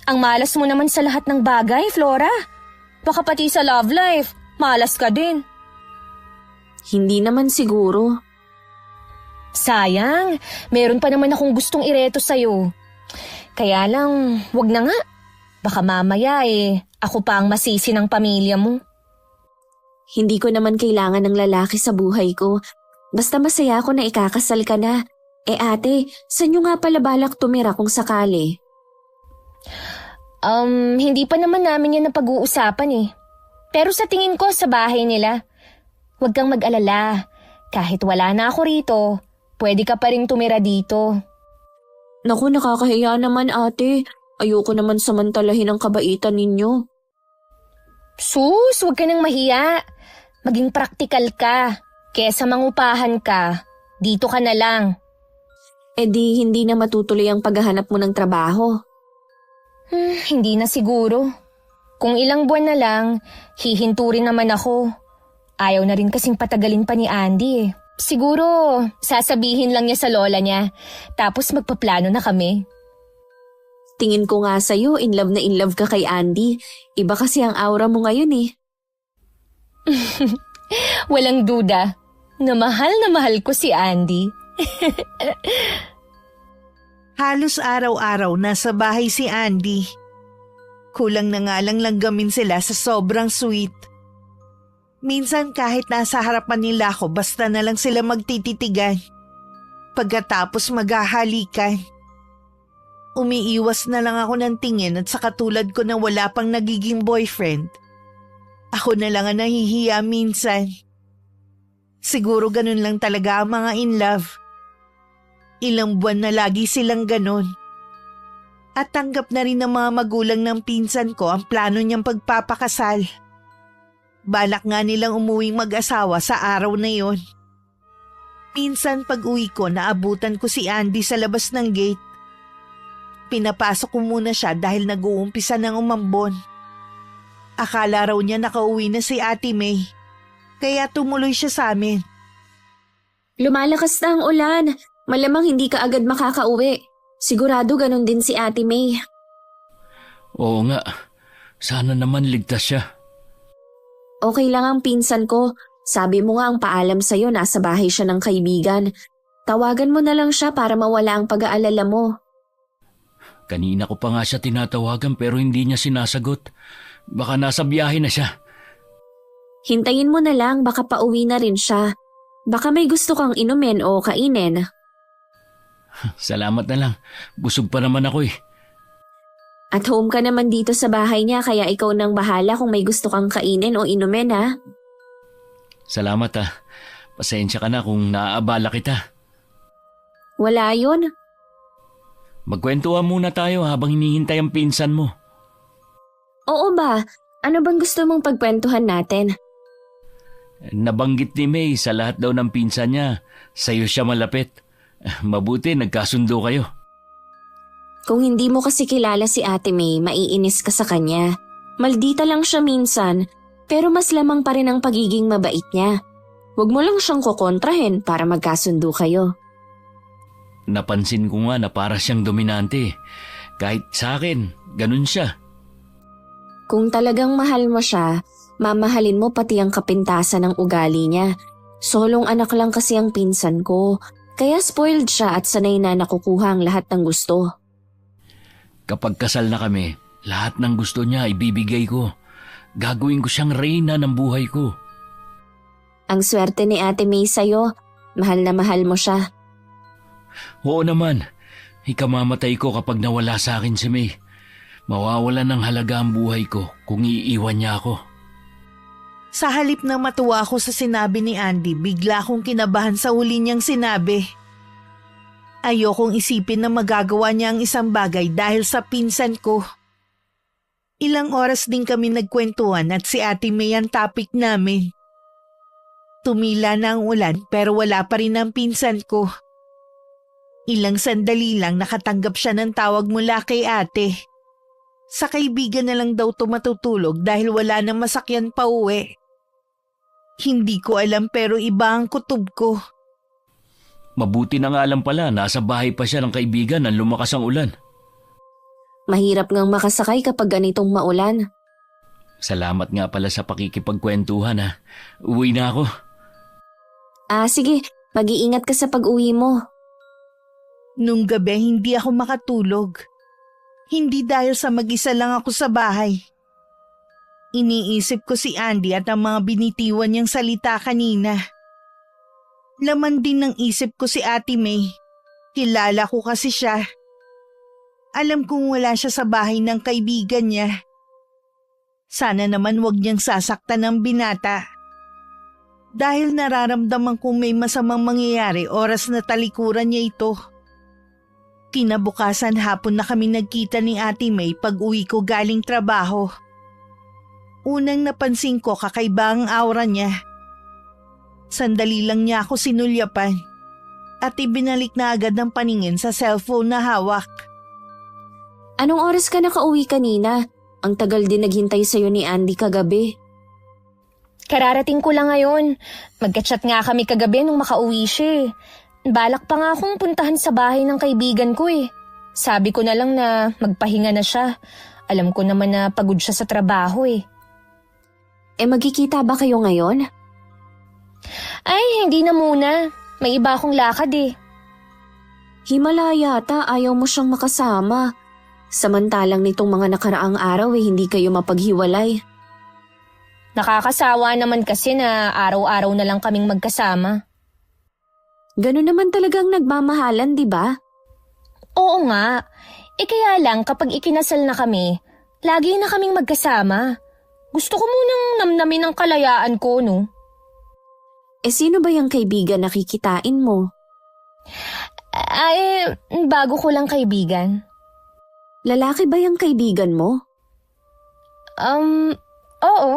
Ang malas mo naman sa lahat ng bagay, Flora. Baka pati sa love life, malas ka din. Hindi naman siguro. Sayang, meron pa naman akong gustong ireto sa'yo. Kaya lang, wag na nga. Baka mamaya ako pa ang masisi ng pamilya mo. Hindi ko naman kailangan ng lalaki sa buhay ko. Basta masaya ako na ikakasal ka na. Ate, saan nyo nga pala balak tumira kung sakali? Hindi pa naman namin yan napag-uusapan eh. Pero sa tingin ko sa bahay nila, huwag kang mag-alala. Kahit wala na ako rito, pwede ka pa rin tumira dito. Naku, nakakahiya naman ate. Ayoko naman samantalahin ang kabaitan ninyo. Sus, huwag ka nang mahiya. Maging praktikal ka. Kesa mangupahan ka, dito ka na lang. E di hindi na matutuloy ang paghahanap mo ng trabaho. Hindi na siguro. Kung ilang buwan na lang, hihinto rin naman ako. Ayaw na rin kasing patagalin pa ni Andy eh. Siguro, sasabihin lang niya sa lola niya, tapos magpaplano na kami. Tingin ko nga sa'yo, in love ka kay Andy. Iba kasi ang aura mo ngayon eh. Walang duda, na mahal ko si Andy. Halos araw-araw nasa bahay si Andy. Kulang na nga lang langgamin sila sa sobrang sweet. Minsan kahit nasa harapan nila ako basta na lang sila magtititigan. Pagkatapos maghahalikan. Umiiwas na lang ako ng tingin at sa katulad ko na wala pang nagiging boyfriend. Ako na lang ang nahihiya minsan. Siguro ganun lang talaga ang mga in love. Ilang buwan na lagi silang ganun. At tanggap na rin ng mga magulang ng pinsan ko ang plano niyang pagpapakasal. Balak nga nilang umuwing mag-asawa sa araw na yon. Minsan pag uwi ko naabutan ko si Andy sa labas ng gate. Pinapasok ko muna siya dahil nag-uumpisa ng umambon. Akala raw niya nakauwi na si Ate May. Kaya tumuloy siya sa amin. Lumalakas na ang ulan. Malamang hindi ka agad makakauwi. Sigurado ganun din si Ate May. Oo nga. Sana naman ligtas siya. Okay lang ang pinsan ko. Sabi mo nga ang paalam sa'yo nasa bahay siya ng kaibigan. Tawagan mo na lang siya para mawala ang pag-aalala mo. Kanina ko pa nga siya tinatawagan pero hindi niya sinasagot. Baka nasa biyahe na siya. Hintayin mo na lang, baka pauwi na rin siya. Baka may gusto kang inumin o kainin. Salamat na lang. Busog pa naman ako eh. At home ka naman dito sa bahay niya kaya ikaw nang bahala kung may gusto kang kainin o inumin ha. Salamat ah. Pasensya ka na kung naaabala kita. Wala yun. Magkwentuhan muna tayo habang hinihintay ang pinsan mo. Oo ba? Ano bang gusto mong pagkwentuhan natin? Nabanggit ni May sa lahat daw ng pinsan niya. Sa'yo siya malapit. Mabuti nagkasundo kayo. Kung hindi mo kasi kilala si Ate May, maiinis ka sa kanya. Maldita lang siya minsan, pero mas lamang pa rin ang pagiging mabait niya. Huwag mo lang siyang kukontrahin para magkasundo kayo. Napansin ko nga na para siyang dominante. Kahit sa akin, ganun siya. Kung talagang mahal mo siya, mamahalin mo pati ang kapintasan ng ugali niya. Solong anak lang kasi ang pinsan ko, kaya spoiled siya at sanay na nakukuha ang lahat ng gusto. Kapag kasal na kami, lahat ng gusto niya ibibigay ko. Gagawin ko siyang reyna ng buhay ko. Ang swerte ni Ate May sa'yo, mahal na mahal mo siya. Oo naman, ikamamatay ko kapag nawala sa akin si May. Mawawala ng halaga ang buhay ko kung iiwan niya ako. Sa halip na matuwa ako sa sinabi ni Andy, bigla akong kinabahan sa huli niyang sinabi. Ayokong isipin na magagawa niya ang isang bagay dahil sa pinsan ko. Ilang oras din kami nagkwentuhan at si Ate May ang topic namin. Tumila na ang ulan pero wala pa rin ang pinsan ko. Ilang sandali lang nakatanggap siya ng tawag mula kay ate. Sa kaibigan na lang daw tumatutulog dahil wala na masakyan pa uwi. Hindi ko alam pero iba ang kutob ko. Mabuti na nga lang pala, nasa bahay pa siya ng kaibigan nang lumakas ang ulan. Mahirap ngang makasakay kapag ganitong maulan. Salamat nga pala sa pakikipagkwentuhan ha. Uwi na ako. Sige, mag-iingat ka sa pag-uwi mo. Nung gabi hindi ako makatulog. Hindi dahil sa mag-isa lang ako sa bahay. Iniisip ko si Andy at ang mga binitiwan niyang salita kanina. Laman din ng isip ko si Ate May. Kilala ko kasi siya. Alam kong wala siya sa bahay ng kaibigan niya. Sana naman wag niyang sasaktan ng binata. Dahil nararamdaman kong may masamang mangyayari oras na talikuran niya ito. Kinabukasan hapon na kami nagkita ni Ate May pag uwi ko galing trabaho. Unang napansin ko kakaiba ang aura niya. Sandali lang niya ako sinulyapan at ibinalik na agad ng paningin sa cellphone na hawak. Anong oras ka nakauwi kanina? Ang tagal din naghintay sa'yo ni Andy kagabi. Kararating ko lang ngayon. Magka-chat nga kami kagabi nung makauwi siya. Balak pa nga akong puntahan sa bahay ng kaibigan ko eh. Sabi ko na lang na magpahinga na siya. Alam ko naman na pagod siya sa trabaho eh. Magkikita ba kayo ngayon? Ay, hindi na muna. May iba akong lakad eh. Himala yata ayaw mo siyang makasama. Samantalang nitong mga nakaraang araw hindi kayo mapaghiwalay. Nakakasawa naman kasi na araw-araw na lang kaming magkasama. Ganun naman talagang nagmamahalan, di ba? Oo nga. Kaya lang kapag ikinasal na kami, lagi na kaming magkasama. Gusto ko munang namnamin ang kalayaan ko, no? Sino ba yung kaibigan na kikitain mo? Ay, bago ko lang kaibigan. Lalaki ba yung kaibigan mo? Oo.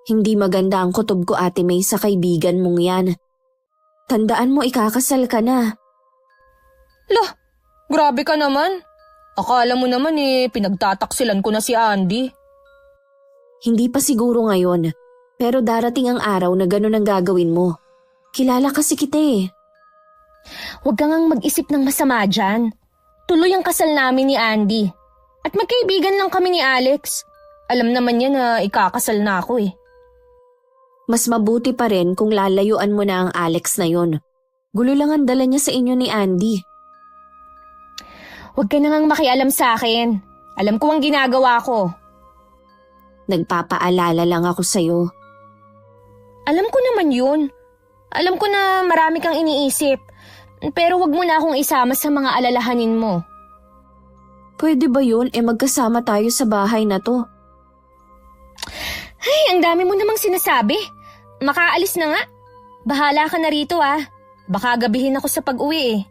Hindi maganda ang kutob ko, Ate May, sa kaibigan mong yan. Tandaan mo, ikakasal ka na. Lah, grabe ka naman. Akala mo naman pinagtataksilan ko na si Andy. Hindi pa siguro ngayon, pero darating ang araw na ganun ang gagawin mo. Kilala kasi kita eh. Huwag kang mag-isip ng masama dyan. Tuloy ang kasal namin ni Andy. At magkaibigan lang kami ni Alex. Alam naman niya na ikakasal na ako eh. Mas mabuti pa rin kung lalayuan mo na ang Alex na yon. Gulo lang ang dala niya sa inyo ni Andy. Huwag ka nang makialam sa akin. Alam ko ang ginagawa ko. Nagpapaalala lang ako sa'yo. Alam ko naman yun. Alam ko na marami kang iniisip. Pero wag mo na akong isama sa mga alalahanin mo. Pwede ba yun? Magkasama tayo sa bahay na to. Ay, ang dami mo namang sinasabi. Makaalis na nga. Bahala ka na rito ah. Baka gabihin ako sa pag-uwi eh.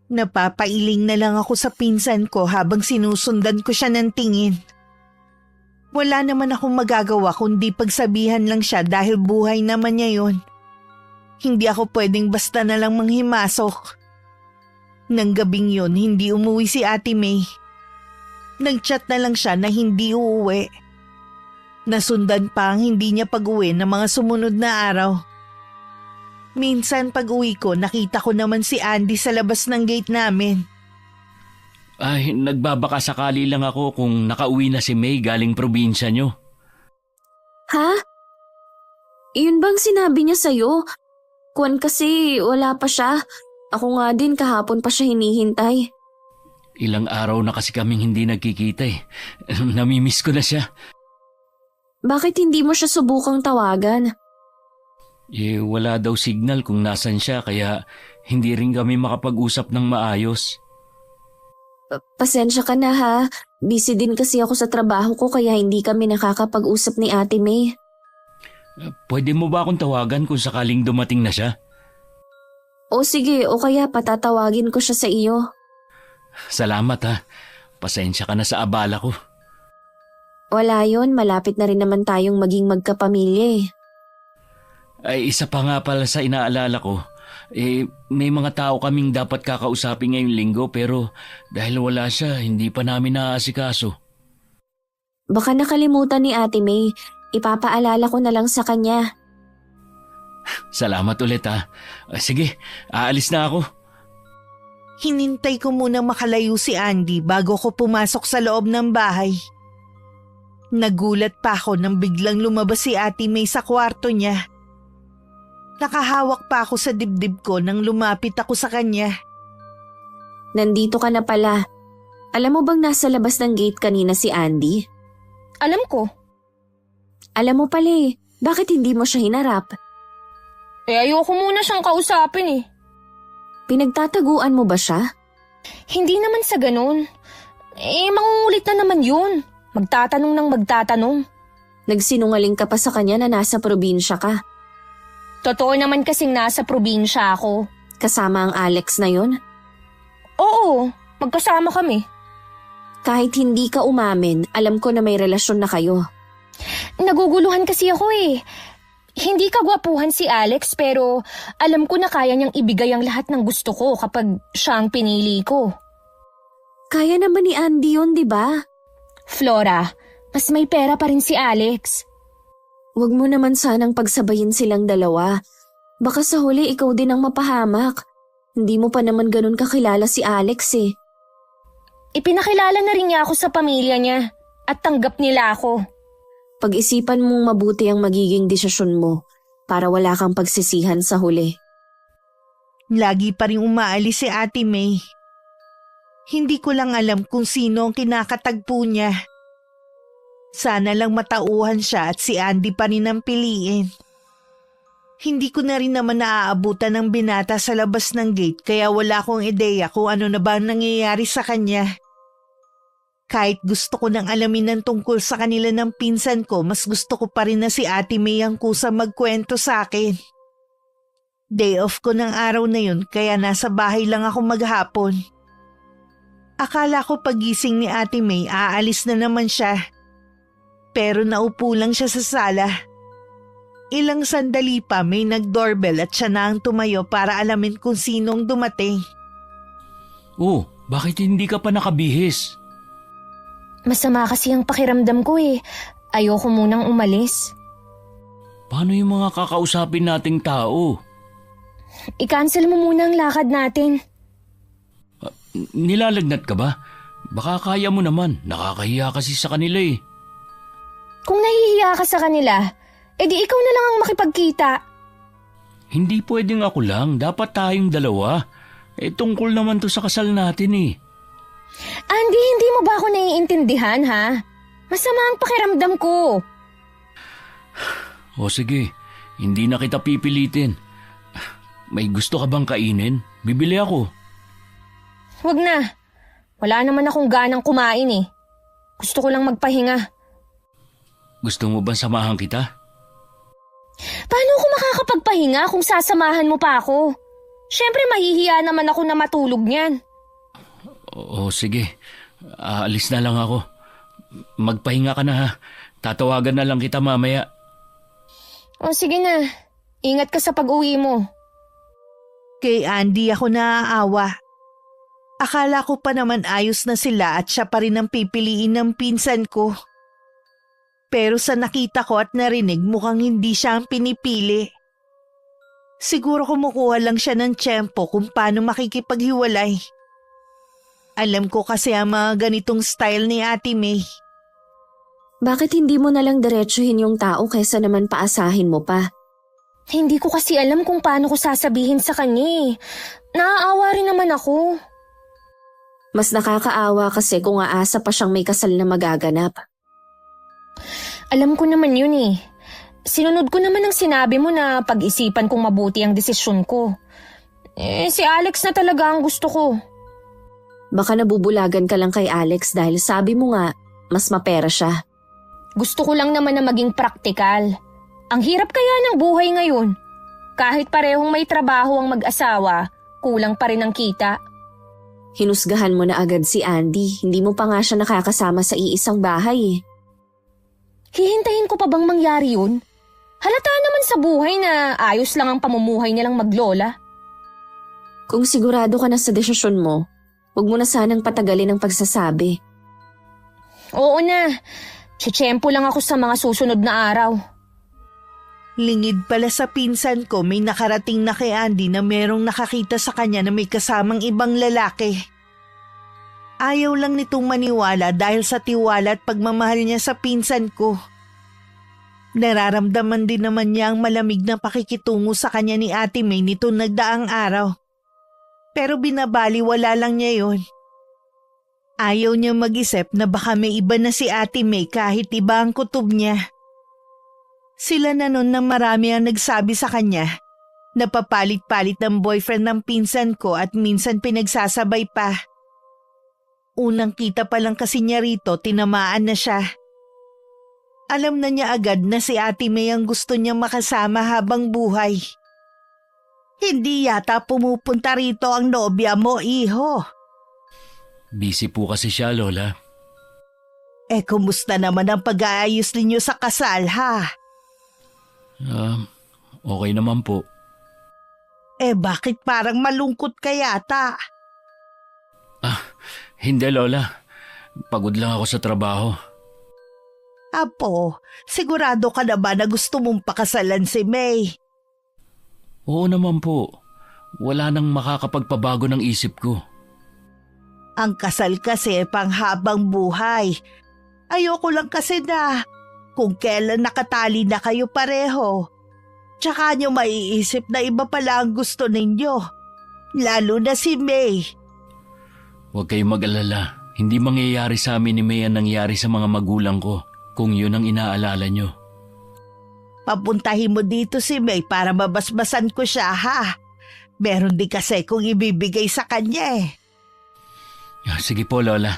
Napapailing na lang ako sa pinsan ko habang sinusundan ko siya ng tingin. Wala naman akong magagawa kundi pagsabihan lang siya dahil buhay naman niya yon. Hindi ako pwedeng basta na lang manghimasok. Nang gabing yon, hindi umuwi si Ate May. Nag-chat na lang siya na hindi uuwi. Nasundan pa ang hindi niya pag-uwi ng mga sumunod na araw. Minsan pag-uwi ko, nakita ko naman si Andy sa labas ng gate namin. Ay, nagbabaka sakali lang ako kung nakauwi na si May galing probinsya nyo. Ha? Iyon bang sinabi niya sa'yo? Kuwan kasi wala pa siya. Ako nga din kahapon pa siya hinihintay. Ilang araw na kasi kaming hindi nagkikita eh. Namimiss ko na siya. Bakit hindi mo siya subukang tawagan? Wala daw signal kung nasan siya kaya hindi rin kami makapag-usap ng maayos. Pasensya ka na ha. Busy din kasi ako sa trabaho ko kaya hindi kami nakakapag-usap ni Ate May. Pwede mo ba akong tawagan kung sakaling dumating na siya? O sige, o kaya patatawagin ko siya sa iyo. Salamat ha. Pasensya ka na sa abala ko. Wala yon, malapit na rin naman tayong maging magkapamilya eh. Ay, isa pa nga pala sa inaalala ko. May mga tao kaming dapat kakausapin ngayong linggo pero dahil wala siya, hindi pa namin naaasikaso. Baka nakalimutan ni Ate May. Ipapaalala ko na lang sa kanya. Salamat ulit ha. Sige, aalis na ako. Hinintay ko muna makalayo si Andy bago ko pumasok sa loob ng bahay. Nagulat pa ako nang biglang lumabas si Ate May sa kwarto niya. Nakahawak pa ako sa dibdib ko nang lumapit ako sa kanya. Nandito ka na pala. Alam mo bang nasa labas ng gate kanina si Andy? Alam ko. Alam mo pala eh, bakit hindi mo siya hinarap? Ayoko muna siyang kausapin eh. Pinagtataguan mo ba siya? Hindi naman sa ganun. Mangungulit na naman yun. Magtatanong ng magtatanong. Nagsinungaling ka pa sa kanya na nasa probinsya ka. Totoo naman kasing nasa probinsya ako. Kasama ang Alex na yon. Oo, magkasama kami. Kahit hindi ka umamin, alam ko na may relasyon na kayo. Naguguluhan kasi ako eh. Hindi kagwapuhan si Alex pero alam ko na kaya niyang ibigay ang lahat ng gusto ko kapag siya ang pinili ko. Kaya naman ni Andy yun, di ba? Flora, mas may pera pa rin si Alex. Huwag mo naman sanang pagsabayin silang dalawa. Baka sa huli ikaw din ang mapahamak. Hindi mo pa naman ganun kakilala si Alex eh. Ipinakilala na rin niya ako sa pamilya niya at tanggap nila ako. Pag-isipan mong mabuti ang magiging desisyon mo para wala kang pagsisihan sa huli. Lagi pa rin umaalis si Ate May. Hindi ko lang alam kung sino ang kinakatagpo niya. Sana lang matauhan siya at si Andy pa rin ang piliin. Hindi ko na rin naman naaabutan ng binata sa labas ng gate kaya wala akong ideya kung ano na ba ang nangyayari sa kanya. Kahit gusto ko nang alamin ng tungkol sa kanila ng pinsan ko, mas gusto ko pa rin na si Ate May ang kusa magkwento sa akin. Day off ko ng araw na yun kaya nasa bahay lang ako maghapon. Akala ko pagising ni Ate May aalis na naman siya. Pero naupo lang siya sa sala. Ilang sandali pa may nag-doorbell at siya na ang tumayo para alamin kung sinong dumating. Oh, bakit hindi ka pa nakabihis? Masama kasi ang pakiramdam ko eh. Ayoko munang umalis. Paano yung mga kakausapin nating tao? I-cancel mo muna ang lakad natin. Nilalagnat ka ba? Baka kaya mo naman. Nakakahiya kasi sa kanila eh. Kung nahihiya ka sa kanila, edi ikaw na lang ang makipagkita. Hindi pwedeng ako lang. Dapat tayong dalawa. Tungkol naman to sa kasal natin eh. Andy, hindi mo ba ako naiintindihan ha? Masama ang pakiramdam ko. O sige, hindi na kita pipilitin. May gusto ka bang kainin? Bibili ako. Huwag na. Wala naman akong ganang kumain eh. Gusto ko lang magpahinga. Gusto mo bang samahan kita? Paano ako makakapagpahinga kung sasamahan mo pa ako? Siyempre mahihiya naman ako na matulog niyan. Oo, sige. Aalis na lang ako. Magpahinga ka na ha. Tatawagan na lang kita mamaya. O sige na. Ingat ka sa pag-uwi mo. Kay Andy ako naaawa. Akala ko pa naman ayos na sila at siya pa rin ang pipiliin ng pinsan ko. Pero sa nakita ko at narinig mukhang hindi siya ang pinipili. Siguro kumukuha lang siya ng tiyempo kung paano makikipaghiwalay. Alam ko kasi ang mga ganitong style ni Ate May. Bakit hindi mo nalang diretsuhin yung tao kaysa naman paasahin mo pa? Hindi ko kasi alam kung paano ko sasabihin sa kanya eh. Naaawa rin naman ako. Mas nakakaawa kasi kung aasa pa siyang may kasal na magaganap. Alam ko naman yun eh. Sinunod ko naman ang sinabi mo na pag-isipan kong mabuti ang desisyon ko. Si Alex na talaga ang gusto ko. Baka nabubulagan ka lang kay Alex dahil sabi mo nga, mas mapera siya. Gusto ko lang naman na maging praktikal. Ang hirap kaya ng buhay ngayon. Kahit parehong may trabaho ang mag-asawa, kulang pa rin ang kita. Hinusgahan mo na agad si Andy, hindi mo pa nga siya nakakasama sa iisang bahay eh. Hihintayin ko pa bang mangyari yun? Halata naman sa buhay na ayos lang ang pamumuhay nilang maglola. Kung sigurado ka na sa desisyon mo, huwag mo na sanang patagalin ang pagsasabi. Oo na, tsitsyempo lang ako sa mga susunod na araw. Lingid pala sa pinsan ko may nakarating na kay Andy na merong nakakita sa kanya na may kasamang ibang lalaki. Ayaw lang nitong maniwala dahil sa tiwala at pagmamahal niya sa pinsan ko. Nararamdaman din naman niya ang malamig na pakikitungo sa kanya ni Ate May nitong nagdaang araw. Pero binabaliwala lang niya yon. Ayaw niya mag-isip na baka may iba na si Ate May kahit iba ang kutob niya. Sila na nun na marami ang nagsabi sa kanya. Napapalit-palit ng boyfriend ng pinsan ko at minsan pinagsasabay pa. Unang kita pa lang kasi niya rito, tinamaan na siya. Alam na niya agad na si Ate May ang gusto niya makasama habang buhay. Hindi yata pumupunta rito ang nobya mo, iho. Busy po kasi siya, Lola. Kumusta naman ang pag-aayos ninyo sa kasal, ha? Okay naman po. Bakit parang malungkot ka yata? Hindi, Lola. Pagod lang ako sa trabaho. Apo, sigurado ka na ba na gusto mong pakasalan si May? Oo naman po. Wala nang makakapagpabago ng isip ko. Ang kasal kasi panghabang buhay. Ayoko lang kasi na kung kailan nakatali na kayo pareho. Tsaka nyo maiisip na iba pala ang gusto ninyo. Lalo na si May. Huwag kayong mag-alala. Hindi mangyayari sa amin ni May ang nangyari sa mga magulang ko kung yun ang inaalala nyo. Papuntahin mo dito si May para mabasbasan ko siya, ha? Meron din kasi kung ibibigay sa kanya eh. Sige po, Lola.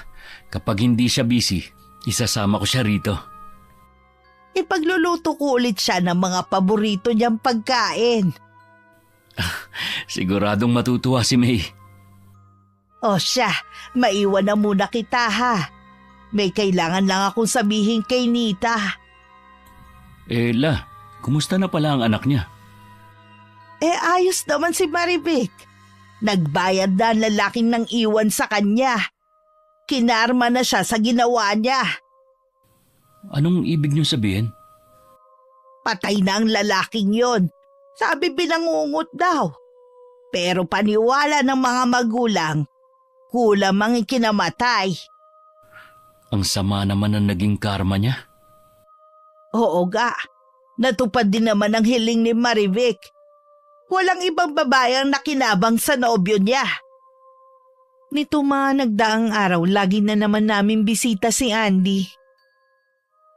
Kapag hindi siya busy, isasama ko siya rito. Ipagluluto ko ulit siya ng mga paborito niyang pagkain. Siguradong matutuwa si May. O siya, maiwan na muna kita, ha? May kailangan lang akong sabihin kay Nita. La, kumusta na pala ang anak niya? Ayos naman si Marivic. Nagbayad na ang lalaking nang iwan sa kanya. Kinarma na siya sa ginawa niya. Anong ibig niyong sabihin? Patay na ang lalaking yon. Sabi binangungot daw. Pero paniwala ng mga magulang, kulam ang ikinamatay. Ang sama naman ang naging karma niya. Oo ga, natupad din naman ang hiling ni Marivic. Walang ibang babae ang nakinabang sa nobyo niya. Nito mga nagdaang araw, lagi na naman namin bisita si Andy.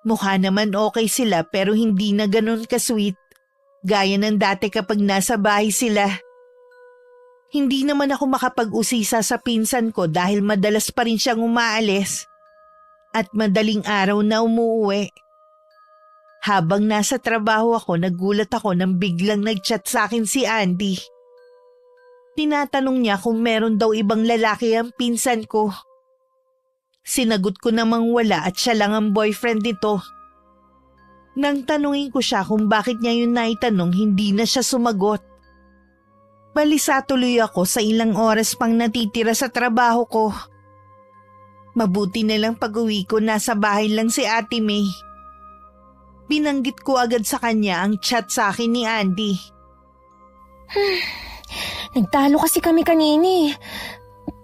Mukha naman okay sila pero hindi na ganun ka-sweet. Gaya ng dati kapag nasa bahay sila. Hindi naman ako makapag-usisa sa pinsan ko dahil madalas pa rin siyang umaalis. At madaling araw na umuwi. Habang nasa trabaho ako, nagulat ako nang biglang nag-chat sa akin si Andy. Tinatanong niya kung meron daw ibang lalaki ang pinsan ko. Sinagot ko namang wala at siya lang ang boyfriend nito. Nang tanungin ko siya kung bakit niya yun naitanong, hindi na siya sumagot. Balisa tuloy ako sa ilang oras pang natitira sa trabaho ko. Mabuti na lang pag-uwi ko, nasa bahay lang si Ate May. Binanggit ko agad sa kanya ang chat sa akin ni Andy. Nagtalo kasi kami kanini.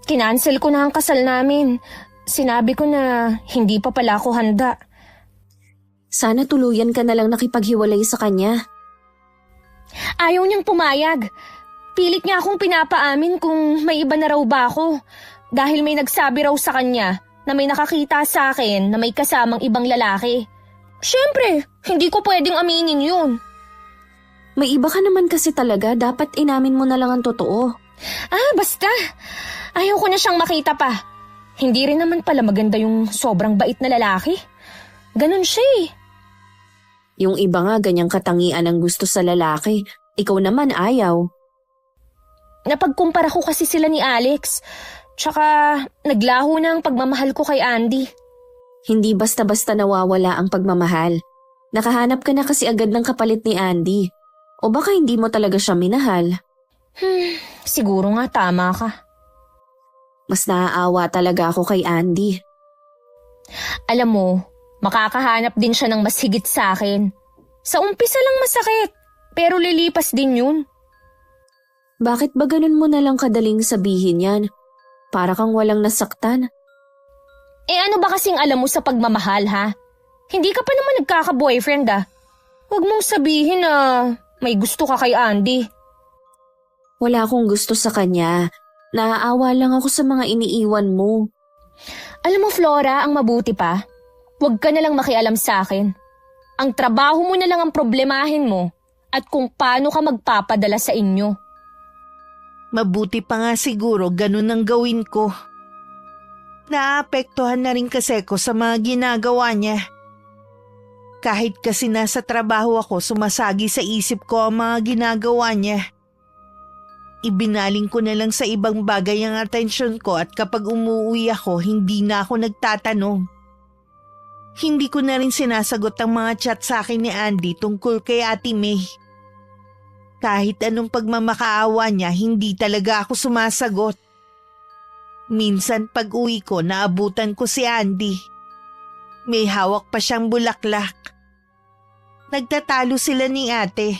Kinancel ko na ang kasal namin. Sinabi ko na hindi pa pala ako handa. Sana tuluyan ka na lang nakipaghiwalay sa kanya. Ayaw niyang pumayag. Pilit niya akong pinapaamin kung may iba na raw ba ako. Dahil may nagsabi raw sa kanya na may nakakita sa akin na may kasamang ibang lalaki. Siyempre, hindi ko pwedeng aminin yun. May iba ka naman kasi talaga, dapat inamin mo na lang ang totoo. Basta. Ayaw ko na siyang makita pa. Hindi rin naman pala maganda yung sobrang bait na lalaki. Ganon siya eh. Yung iba nga ganyang katangian ang gusto sa lalaki. Ikaw naman ayaw. Napagkumpara ko kasi sila ni Alex. Tsaka naglaho na ang pagmamahal ko kay Andy. Hindi basta-basta nawawala ang pagmamahal. Nakahanap ka na kasi agad ng kapalit ni Andy. O baka hindi mo talaga siya minahal. Siguro nga tama ka. Mas naaawa talaga ako kay Andy. Alam mo, makakahanap din siya ng mas higit sa akin. Sa umpisa lang masakit, pero lilipas din yun. Bakit ba ganun mo na lang kadaling sabihin yan? Para kang walang nasaktan. Ano ba kasing alam mo sa pagmamahal, ha? Hindi ka pa naman nagkaka-boyfriend, Huwag mong sabihin na may gusto ka kay Andy. Wala akong gusto sa kanya. Naaawa lang ako sa mga iniiwan mo. Alam mo, Flora, ang mabuti pa, huwag ka na lang makialam sa akin. Ang trabaho mo na lang ang problemahin mo at kung paano ka magpapadala sa inyo. Mabuti pa nga siguro ganun ang gawin ko. Naapektuhan na rin kasi ko sa mga ginagawa niya. Kahit kasi nasa trabaho ako, sumasagi sa isip ko ang mga ginagawa niya. Ibinaling ko na lang sa ibang bagay ang atensyon ko at kapag umuwi ako, hindi na ako nagtatanong. Hindi ko na rin sinasagot ang mga chat sa akin ni Andy tungkol kay Ate May. Kahit anong pagmamakaawa niya, hindi talaga ako sumasagot. Minsan pag uwi ko, naabutan ko si Andy. May hawak pa siyang bulaklak. Nagtatalo sila ni ate.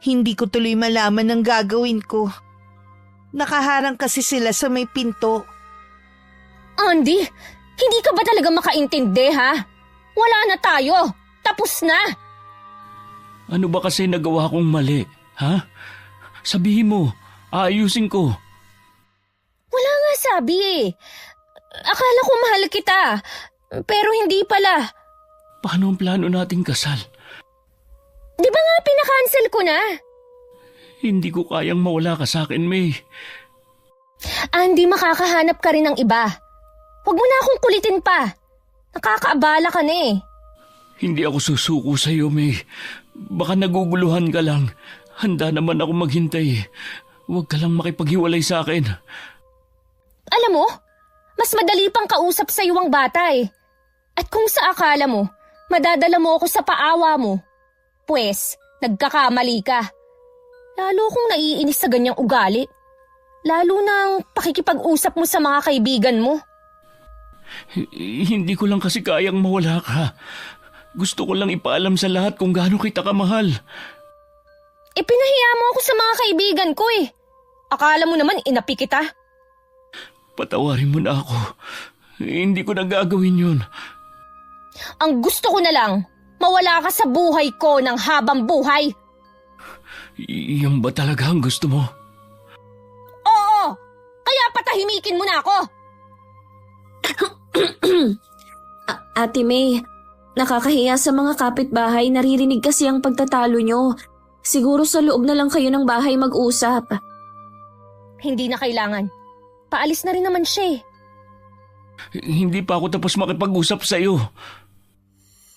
Hindi ko tuloy malaman ang gagawin ko. Nakaharang kasi sila sa may pinto. Andy, hindi ka ba talaga makaintindi ha? Wala na tayo. Tapos na. Ano ba kasi nagawa kong mali, ha? Sabihin mo, aayusin ko. Wala nga sabi eh. Akala ko mahal kita. Pero hindi pala. Paano ang plano nating kasal? Di ba nga pinakancel ko na? Hindi ko kayang mawala ka sa akin, May. Andy, makakahanap ka rin ng iba. Huwag mo na akong kulitin pa. Nakakaabala ka na eh. Hindi ako susuko sa iyo, May. Baka naguguluhan ka lang. Handa naman ako maghintay. Huwag ka lang makipaghiwalay sa akin. Alam mo, mas madali pang kausap sa iyo ang bata eh. At kung sa akala mo, madadala mo ako sa paawa mo, pues, nagkakamali ka. Lalo kung naiinis sa ganyang ugali. Lalo nang pakikipag-usap mo sa mga kaibigan mo. Hindi ko lang kasi kayang mawala ka. Gusto ko lang ipaalam sa lahat kung gaano kita kamahal. Pinahiya mo ako sa mga kaibigan ko eh. Akala mo naman inapi kita. Patawarin mo na ako. Hindi ko na gagawin yun. Ang gusto ko na lang, mawala ka sa buhay ko ng habang buhay. Yan ba talaga ang gusto mo? Oo, kaya patahimikin mo na ako. Ate May, nakakahiya sa mga kapitbahay, naririnig kasi ang pagtatalo nyo. Siguro sa loob na lang kayo ng bahay mag-usap. Hindi na kailangan. Paalis na rin naman siya eh. Hindi pa ako tapos makipag-usap sa iyo.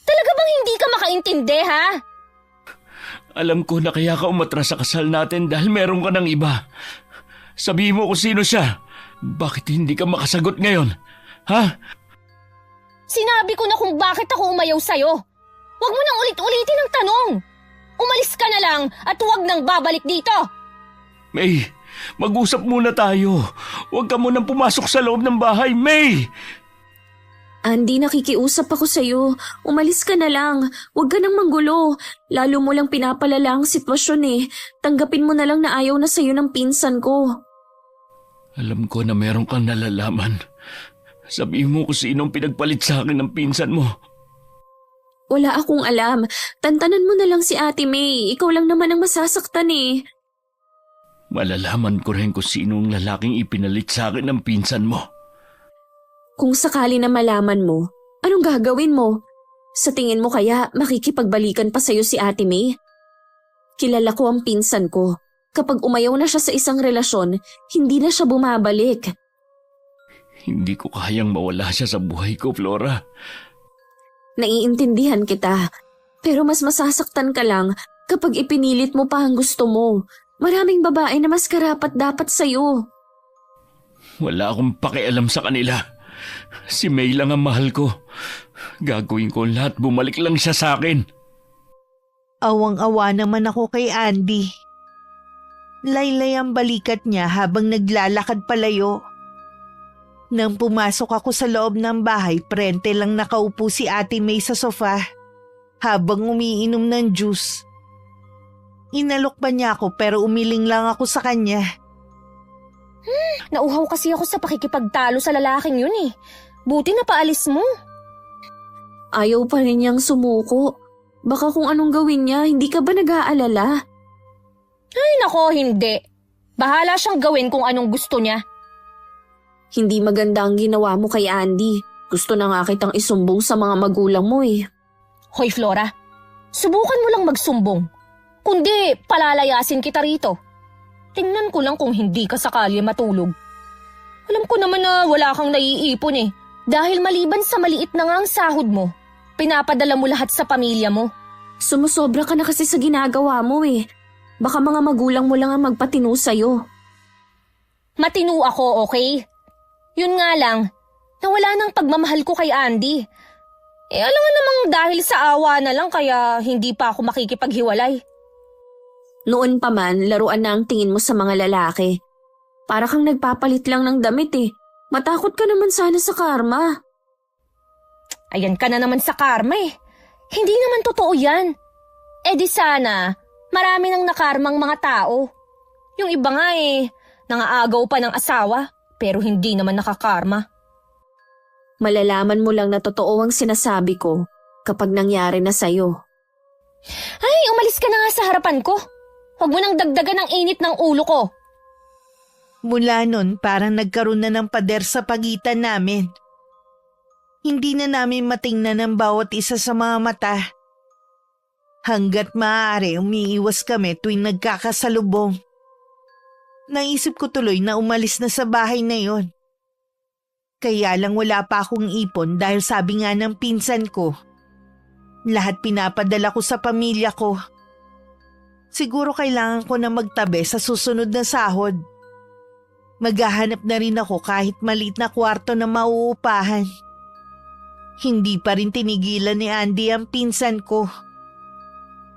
Talaga bang hindi ka makaintindi ha? Alam ko na kaya ka umatras sa kasal natin dahil meron ka ng iba. Sabihin mo kung sino siya. Bakit hindi ka makasagot ngayon? Ha? Sinabi ko na kung bakit ako umayaw sa'yo. Huwag mo nang ulit-ulitin ang tanong. Umalis ka na lang at huwag nang babalik dito. May, mag-usap muna tayo. Huwag ka munang pumasok sa loob ng bahay, May! Andy, nakikiusap ako sa'yo. Umalis ka na lang. Huwag ka nang manggulo. Lalo mo lang pinapalala ang sitwasyon eh. Tanggapin mo na lang na ayaw na sa'yo ng pinsan ko. Alam ko na meron kang nalalaman. Sabihin mo kung sinong pinagpalit sa akin ng pinsan mo. Wala akong alam. Tantanan mo na lang si Ate May. Ikaw lang naman ang masasaktan eh. Malalaman ko rin kung sinong lalaking ipinalit sa akin ng pinsan mo. Kung sakali na malaman mo, anong gagawin mo? Sa tingin mo kaya makikipagbalikan pa sa'yo si Ate May? Kilala ko ang pinsan ko. Kapag umayaw na siya sa isang relasyon, hindi na siya bumabalik. Hindi ko kayang mawala siya sa buhay ko, Flora. Naiintindihan kita, pero mas masasaktan ka lang kapag ipinilit mo pa ang gusto mo. Maraming babae na mas karapat dapat sa'yo. Wala akong pakialam sa kanila. Si May lang ang mahal ko. Gagawin ko lahat, bumalik lang siya sa akin. Awang-awa naman ako kay Andy. Laylay ang balikat niya habang naglalakad palayo. Nang pumasok ako sa loob ng bahay, prente lang nakaupo si Ate May sa sofa habang umiinom ng juice. Inalok pa niya ako pero umiling lang ako sa kanya. Nauhaw kasi ako sa pakikipagtalo sa lalaking yun eh. Buti na paalis mo. Ayaw pa rin niyang sumuko. Baka kung anong gawin niya, hindi ka ba nag-aalala? Ay nako, hindi. Bahala siyang gawin kung anong gusto niya. Hindi maganda ang ginawa mo kay Andy. Gusto na nga kitang isumbong sa mga magulang mo eh. Hoy Flora, subukan mo lang magsumbong. Kundi palalayasin kita rito. Tingnan ko lang kung hindi ka sakali matulog. Alam ko naman na wala kang naiipon eh. Dahil maliban sa maliit na nga ang sahod mo, pinapadala mo lahat sa pamilya mo. Sumusobra ka na kasi sa ginagawa mo eh. Baka mga magulang mo lang ang magpatino sa'yo. Matino ako, okay? Yun nga lang, nawala ng pagmamahal ko kay Andy. Alam mo namang dahil sa awa na lang kaya hindi pa ako makikipaghiwalay. Noon pa man, laruan na ang tingin mo sa mga lalaki. Para kang nagpapalit lang ng damit eh. Matakot ka naman sana sa karma. Ayan ka na naman sa karma eh. Hindi naman totoo yan. Di sana, marami nang nakarmang mga tao. Yung iba nga nangaagaw pa ng asawa, pero hindi naman nakakarma. Malalaman mo lang na totoo ang sinasabi ko kapag nangyari na sa'yo. Ay, umalis ka na nga sa harapan ko. Huwag mo nang dagdagan ang init ng ulo ko. Mula nun parang nagkaroon na ng pader sa pagitan namin. Hindi na namin matingnan ang bawat isa sa mga mata. Hanggat maaari umiiwas kami tuwing nagkakasalubong. Naisip ko tuloy na umalis na sa bahay na yon. Kaya lang wala pa akong ipon dahil sabi nga ng pinsan ko, lahat pinapadala ko sa pamilya ko. Siguro kailangan ko na magtabi sa susunod na sahod. Maghahanap na rin ako kahit maliit na kwarto na mauupahan. Hindi pa rin tinigilan ni Andy ang pinsan ko.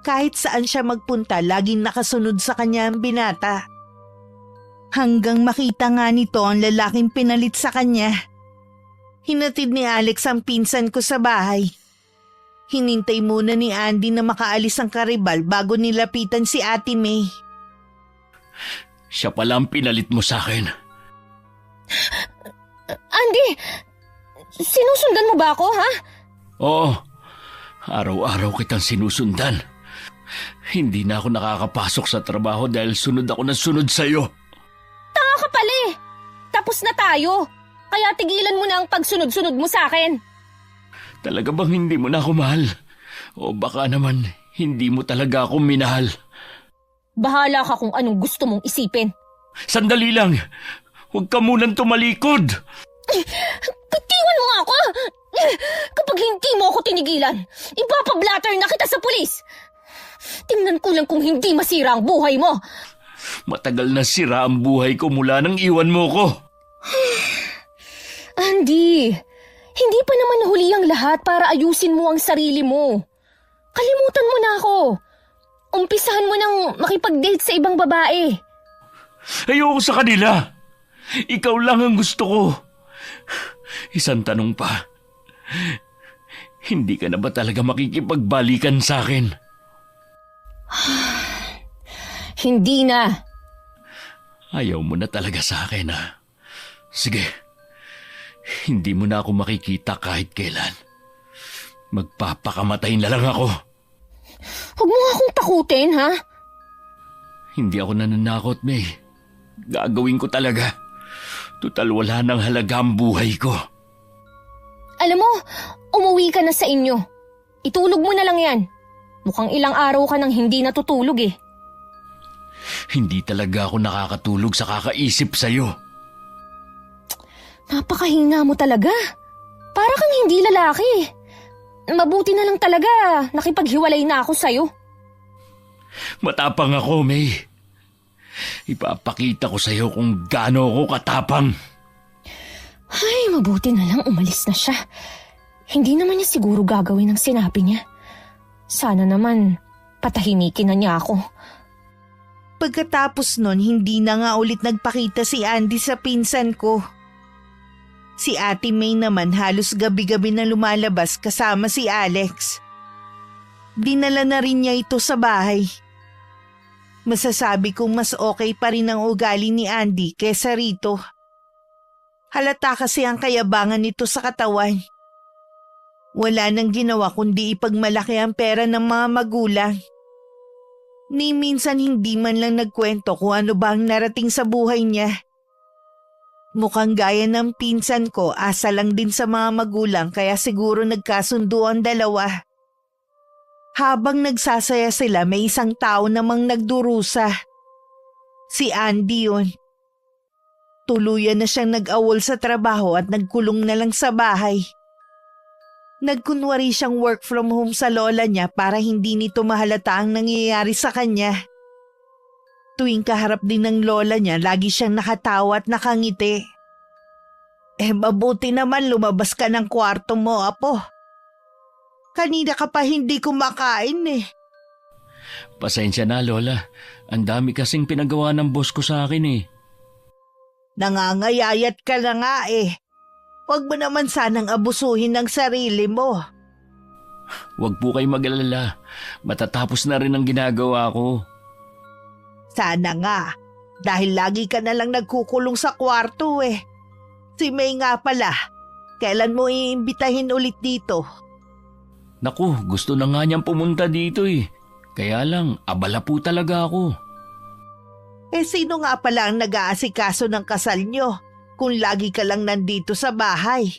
Kahit saan siya magpunta, laging nakasunod sa kanya ang binata. Hanggang makita nga nito ang lalaking pinalit sa kanya. Hinatid ni Alex ang pinsan ko sa bahay. Hinintay muna ni Andy na makaalis ang karibal bago nilapitan si Ate May. Siya pala ang pinalit mo sa akin. Andy, sinusundan mo ba ako, ha? Oo, araw-araw kitang sinusundan. Hindi na ako nakakapasok sa trabaho dahil sunod ako ng sunod sa'yo. Tanga ka pala eh. Tapos na tayo. Kaya tigilan mo na ang pagsunod-sunod mo sa akin. Talaga bang hindi mo na ako mahal? O baka naman hindi mo talaga ako minahal? Bahala ka kung anong gusto mong isipin. Sandali lang! Huwag ka munang tumalikod! Bitiwan mo nga ako! Kapag hindi mo ako tinigilan, ipapablatter na kita sa pulis! Tingnan ko lang kung hindi masira ang buhay mo! Matagal na sira ang buhay ko mula nang iwan mo ko. Andy, hindi pa naman huli ang lahat para ayusin mo ang sarili mo. Kalimutan mo na ako. Umpisahan mo nang makipag-date sa ibang babae. Ayoko sa kanila. Ikaw lang ang gusto ko. Isang tanong pa. Hindi ka na ba talaga makikipagbalikan sa akin? Hindi na. Ayaw mo na talaga sa akin, ha? Sige. Hindi mo na ako makikita kahit kailan. Magpapakamatay na lang ako. Huwag mo nga akong takutin, ha? Hindi ako nananakot, May. Gagawin ko talaga. Tutal wala nang halaga ang buhay ko. Alam mo, umuwi ka na sa inyo. Itulog mo na lang yan. Mukhang ilang araw ka nang hindi natutulog eh. Hindi talaga ako nakakatulog sa kakaisip sa'yo. Napakahina mo talaga. Para kang hindi lalaki. Mabuti na lang talaga nakipaghiwalay na ako sa'yo. Matapang ako, May. Ipapakita ko sa'yo kung gaano ako katapang. Ay, mabuti na lang umalis na siya. Hindi naman niya siguro gagawin ang sinabi niya. Sana naman patahimikin na niya ako. Pagkatapos nun, hindi na nga ulit nagpakita si Andy sa pinsan ko. Si Ate May naman halos gabi-gabi na lumalabas kasama si Alex. Dinala na rin niya ito sa bahay. Masasabi kong mas okay pa rin ang ugali ni Andy kesa rito. Halata kasi ang kayabangan nito sa katawan. Wala nang ginawa kundi ipagmalaki ang pera ng mga magulang. Ni minsan hindi man lang nagkwento kung ano ba ang narating sa buhay niya. Mukhang gaya ng pinsan ko, asa lang din sa mga magulang kaya siguro nagkasundo ang dalawa. Habang nagsasaya sila, may isang tao namang nagdurusa. Si Andy yun. tuluyan na siyang nag-awol sa trabaho at nagkulong na lang sa bahay. Nagkunwari siyang work from home sa lola niya para hindi nito mahalata ang nangyayari sa kanya. Tuwing kaharap din ng lola niya, lagi siyang nakatawa at nakangiti. Mabuti naman lumabas ka ng kwarto mo, apo. Kanina ka pa hindi kumakain eh. Pasensya na, Lola. Ang dami kasing pinagawa ng boss ko sa akin eh. Nangangayayat ka na nga eh. Huwag mo naman sanang abusuhin ng sarili mo. Huwag po kayo mag-alala. Matatapos na rin ang ginagawa ko. Sana nga, dahil lagi ka na lang nagkukulong sa kwarto eh. Si May nga pala, kailan mo iimbitahin ulit dito? Naku, gusto na nga niyang pumunta dito eh. Kaya lang, abala po talaga ako. Sino nga pala ang nag-aasikaso ng kasal nyo kung lagi ka lang nandito sa bahay?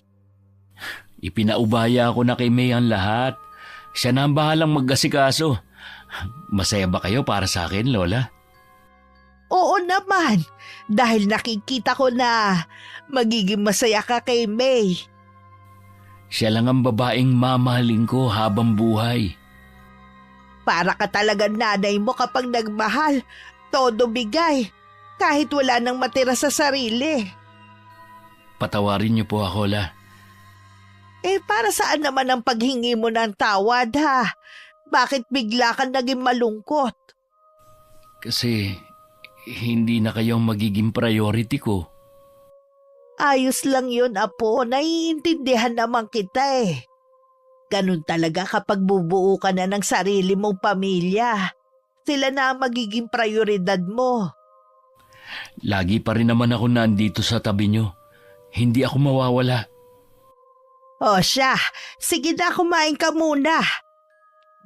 Ipinaubaya ko na kay May ang lahat. Siya na ang bahalang mag-asikaso. Masaya ba kayo para sa akin, Lola? Oo naman, dahil nakikita ko na magiging masaya ka kay May. Siya lang ang babaeng mamahalin ko habang buhay. Para ka talaga nanay mo kapag nagmahal, todo bigay, kahit wala nang matira sa sarili. Patawarin niyo po ako, La. Para saan naman ang paghingi mo ng tawad ha? Bakit bigla ka naging malungkot? Kasi hindi na kayong magiging priority ko. Ayos lang yun, apo. Naiintindihan naman kita eh. Ganun talaga kapag bubuo ka na ng sarili mong pamilya. Sila na ang magiging prioridad mo. Lagi pa rin naman ako nandito sa tabi niyo. Hindi ako mawawala. O siya, sige na kumain ka muna.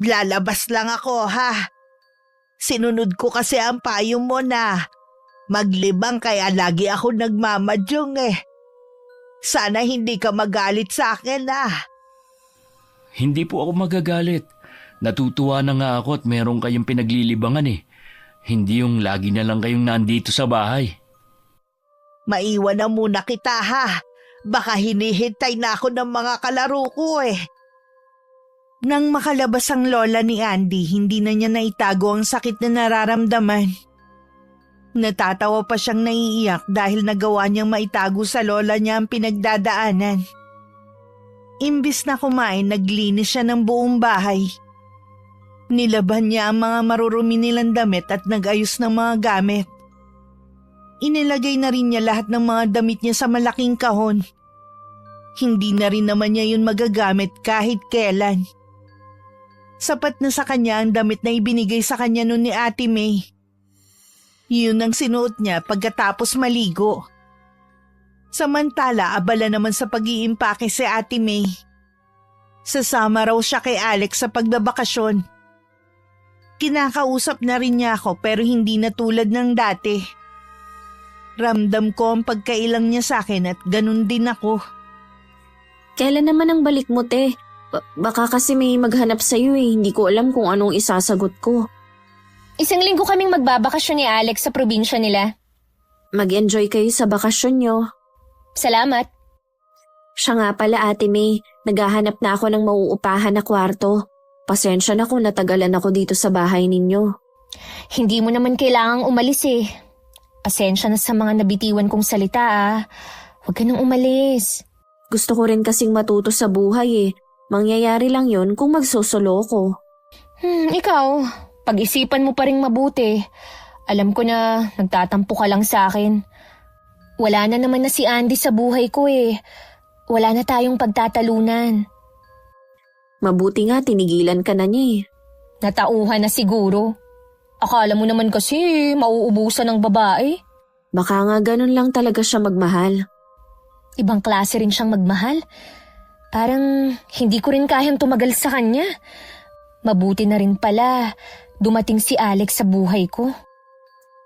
Lalabas lang ako ha. Sinunod ko kasi ang payo mo na maglibang kaya lagi ako nagmamadyong eh. Sana hindi ka magalit sa akin ah. Hindi po ako magagalit. Natutuwa na nga ako at meron kayong pinaglilibangan eh. Hindi yung lagi na lang kayong nandito sa bahay. Maiwan na muna kita ha. Baka hinihintay na ako ng mga kalaro ko eh. Nang makalabas ang lola ni Andy, hindi na niya naitago ang sakit na nararamdaman. Natatawa pa siyang naiiyak dahil nagawa niyang maitago sa lola niya ang pinagdadaanan. Imbis na kumain, naglinis siya ng buong bahay. Nilaban niya ang mga marurumi nilang damit at nag-ayos ng mga gamit. Inilagay na rin niya lahat ng mga damit niya sa malaking kahon. Hindi na rin naman niya yun magagamit kahit kailan. Sapat na sa kanya ang damit na ibinigay sa kanya noon ni Ate May. Yun ang sinuot niya pagkatapos maligo. Samantala, abala naman sa pag-iimpake si Ate May. Sasama raw siya kay Alex sa pagbabakasyon. Kinakausap na rin niya ako pero hindi na tulad ng dati. Ramdam ko ang pagkailang niya sa akin at ganun din ako. Kailan naman ang balik mo, te? Baka kasi may maghanap sa'yo eh. Hindi ko alam kung anong isasagot ko. 1 linggo kaming magbabakasyon ni Alex sa probinsya nila. Mag-enjoy kayo sa bakasyon nyo. Salamat. Siya nga pala, Ate May. Naghahanap na ako ng mauupahan na kwarto. Pasensya na kung natagalan ako dito sa bahay ninyo. Hindi mo naman kailangang umalis eh. Pasensya na sa mga nabitiwan kong salita ah. Huwag ka nang umalis. Gusto ko rin kasing matuto sa buhay eh. Mangyayari lang yon kung magsusolo ko. Ikaw, pag-isipan mo pa rin mabuti. Alam ko na nagtatampo ka lang sa akin. Wala na naman na si Andy sa buhay ko eh. Wala na tayong pagtatalunan. Mabuti nga tinigilan ka na niya eh. Natauhan na siguro. Akala mo naman kasi mauubusan ng babae. Baka nga ganun lang talaga siya magmahal. Ibang klase rin siyang magmahal. Parang hindi ko rin kayang tumagal sa kanya. Mabuti na rin pala dumating si Alex sa buhay ko.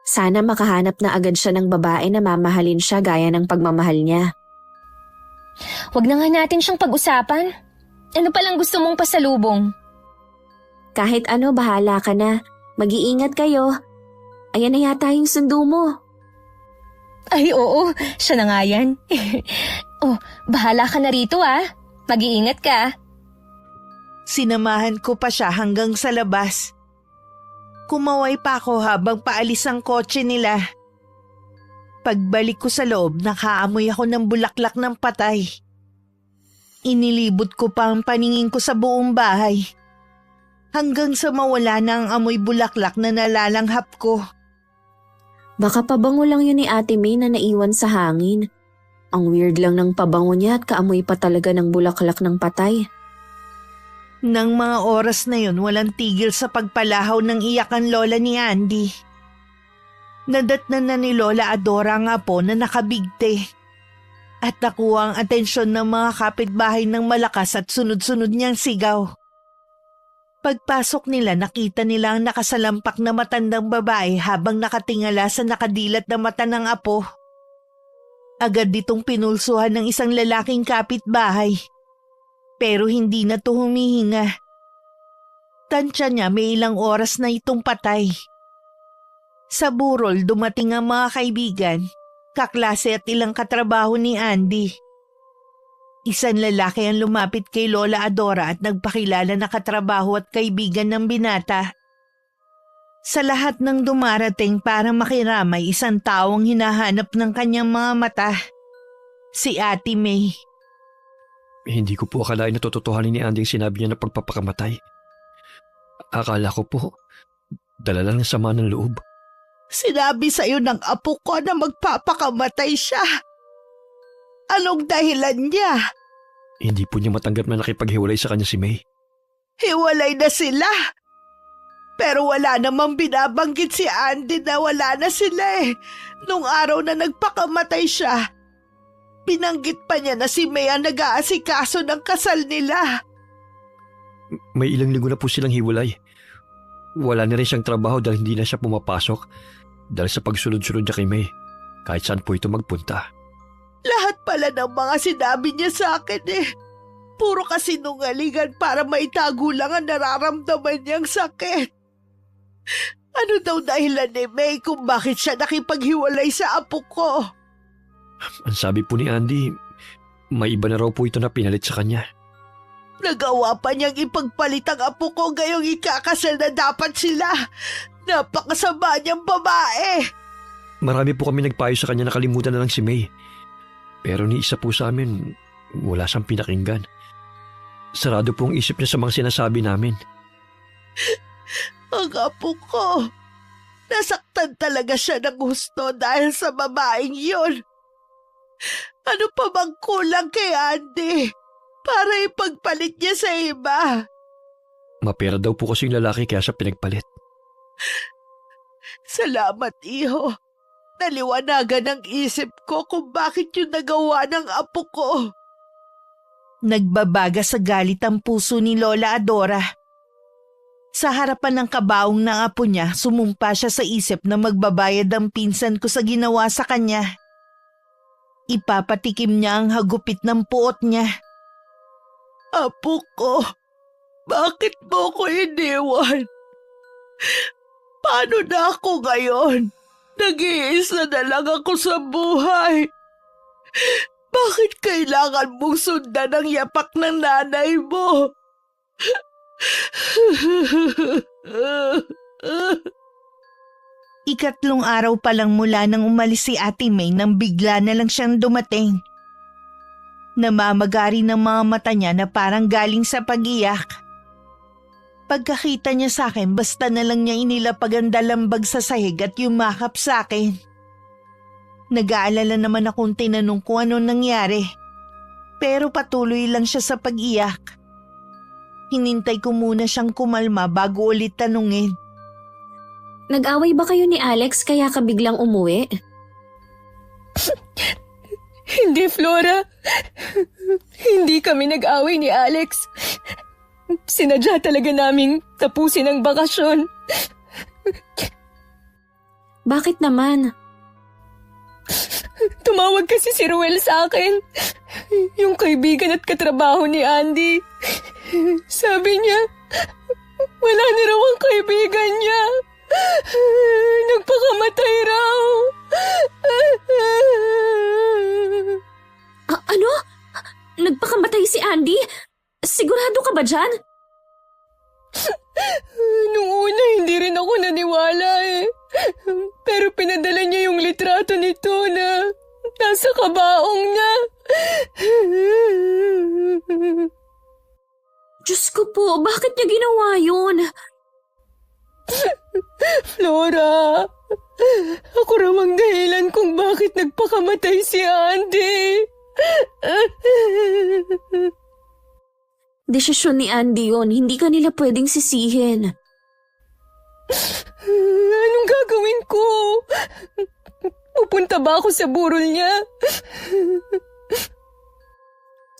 Sana makahanap na agad siya ng babae na mamahalin siya gaya ng pagmamahal niya. Huwag na nga natin siyang pag-usapan. Ano palang gusto mong pasalubong? Kahit ano, bahala ka na. Mag-iingat kayo. Ayan na yata yung sundo mo. Ay oo, siya na nga yan. Oh, bahala ka na rito ah. Mag-iingat ka. Sinamahan ko pa siya hanggang sa labas. Kumaway pa ako habang paalis ang kotse nila. Pagbalik ko sa loob, nakaamoy ako ng bulaklak ng patay. Inilibot ko pa ang paningin ko sa buong bahay. Hanggang sa mawala na ang amoy bulaklak na nalalanghap ko. Baka pabango lang yun ni Ate May na naiwan sa hangin. Ang weird lang ng pabango niya at kaamoy pa talaga ng bulaklak ng patay. Nang mga oras na yun, walang tigil sa pagpalahaw ng iyakan lola ni Andy. Nadatnan na ni Lola Adora nga po na nakabigte. At nakuha ang atensyon ng mga kapitbahay ng malakas at sunod-sunod niyang sigaw. Pagpasok nila, nakita nila ang nakasalampak na matandang babae habang nakatingala sa nakadilat na mata ng apo. Agad ditong pinulsuhan ng isang lalaking kapitbahay. Pero hindi na to humihinga. Tansya niya may ilang oras na itong patay. Sa burol, dumating ang mga kaibigan, kaklase at ilang katrabaho ni Andy. Isang lalaki ang lumapit kay Lola Adora at nagpakilala na katrabaho at kaibigan ng binata. Sa lahat ng dumarating para makiramay, isang taong hinahanap ng kanyang mga mata. Si Ate May. Hindi ko po akalain na tototohanin ni Andy ang sinabi niya na pagpapakamatay. Akala ko po, dala lang ng sama ng loob. Sinabi sa'yo ng apo ko na magpapakamatay siya. Anong dahilan niya? Hindi po niya matanggap na nakipaghiwalay sa kanya si May. Hiwalay na sila. Pero wala namang binabanggit si Andy na wala na sila eh. Nung araw na nagpakamatay siya, binanggit pa niya na si May ang nag-aasikaso ng kasal nila. May ilang linggo na po silang hiwalay. Wala na rin siyang trabaho dahil hindi na siya pumapasok dahil sa pagsunod-sunod niya kay May, kahit saan po ito magpunta. Lahat pala ng mga sinabi niya sa akin eh. Puro kasinungalingan para maitago lang ang nararamdaman niyang sakit. Ano daw dahilan ni May kung bakit siya nakipaghiwalay sa apo ko? Ang sabi po ni Andy, may iba na raw po ito na pinalit sa kanya. Nagawa pa niyang ipagpalit ang apo ko gayong ikakasal na dapat sila. Napakasama niyang babae. Marami po kami nagpayo sa kanya na kalimutan na lang si May. Pero ni isa po sa amin, wala siyang pinakinggan. Sarado po ang isip niya sa mga sinasabi namin. Ang apo ko, nasaktan talaga siya ng gusto dahil sa babaeng yun. Ano pa bang kulang kay Andy para ipagpalit niya sa iba? Mapera daw po kasi yung lalaki kaya siya pinagpalit. Salamat, iho. Naliwanagan ang isip ko kung bakit yung nagawa ng apo ko. Nagbabaga sa galit ang puso ni Lola Adora. Sa harapan ng kabaong ng apo niya, sumumpa siya sa isip na magbabayad ang pinsan ko sa ginawa sa kanya. Ipapatikim niya ang hagupit ng puot niya. Apo ko, bakit mo ko iniwan? Paano na ako ngayon? Nag-iisa na lang ako sa buhay. Bakit kailangan mong sundan ang yapak ng nanay mo? Ikatlong araw pa lang mula nang umalis si Ate May nang bigla na lang siyang dumating. Namamagari ng mga mata niya na parang galing sa pag-iyak. Pagkakita niya sa akin, basta na lang niya inilapag ang dalambag sa sahig at yumakap sa akin. Nag-aalala naman akong tinanong kung ano nangyari. Pero patuloy lang siya sa pag-iyak. Hinintay ko muna siyang kumalma bago ulit tanungin. Nag-away ba kayo ni Alex kaya ka biglang umuwi? Hindi, Flora. Hindi kami nag-away ni Alex. Sinadya talaga naming tapusin ang bakasyon. Bakit naman? Tumawag kasi si Ruel sa akin. Yung kaibigan at katrabaho ni Andy. Sabi niya, wala na raw ang kaibigan niya. Nagpakamatay raw. ba dyan? Nung una, hindi rin ako naniwala eh. Pero pinadala niya yung litrato nito na nasa kabaong niya. Diyos ko po, bakit niya ginawa yun? Flora, ako raw ang dahilan kung bakit nagpakamatay si Andy. Desisyon ni Andy yun, hindi ka nila pwedeng sisihin. Anong gagawin ko? Pupunta ba ako sa burol niya?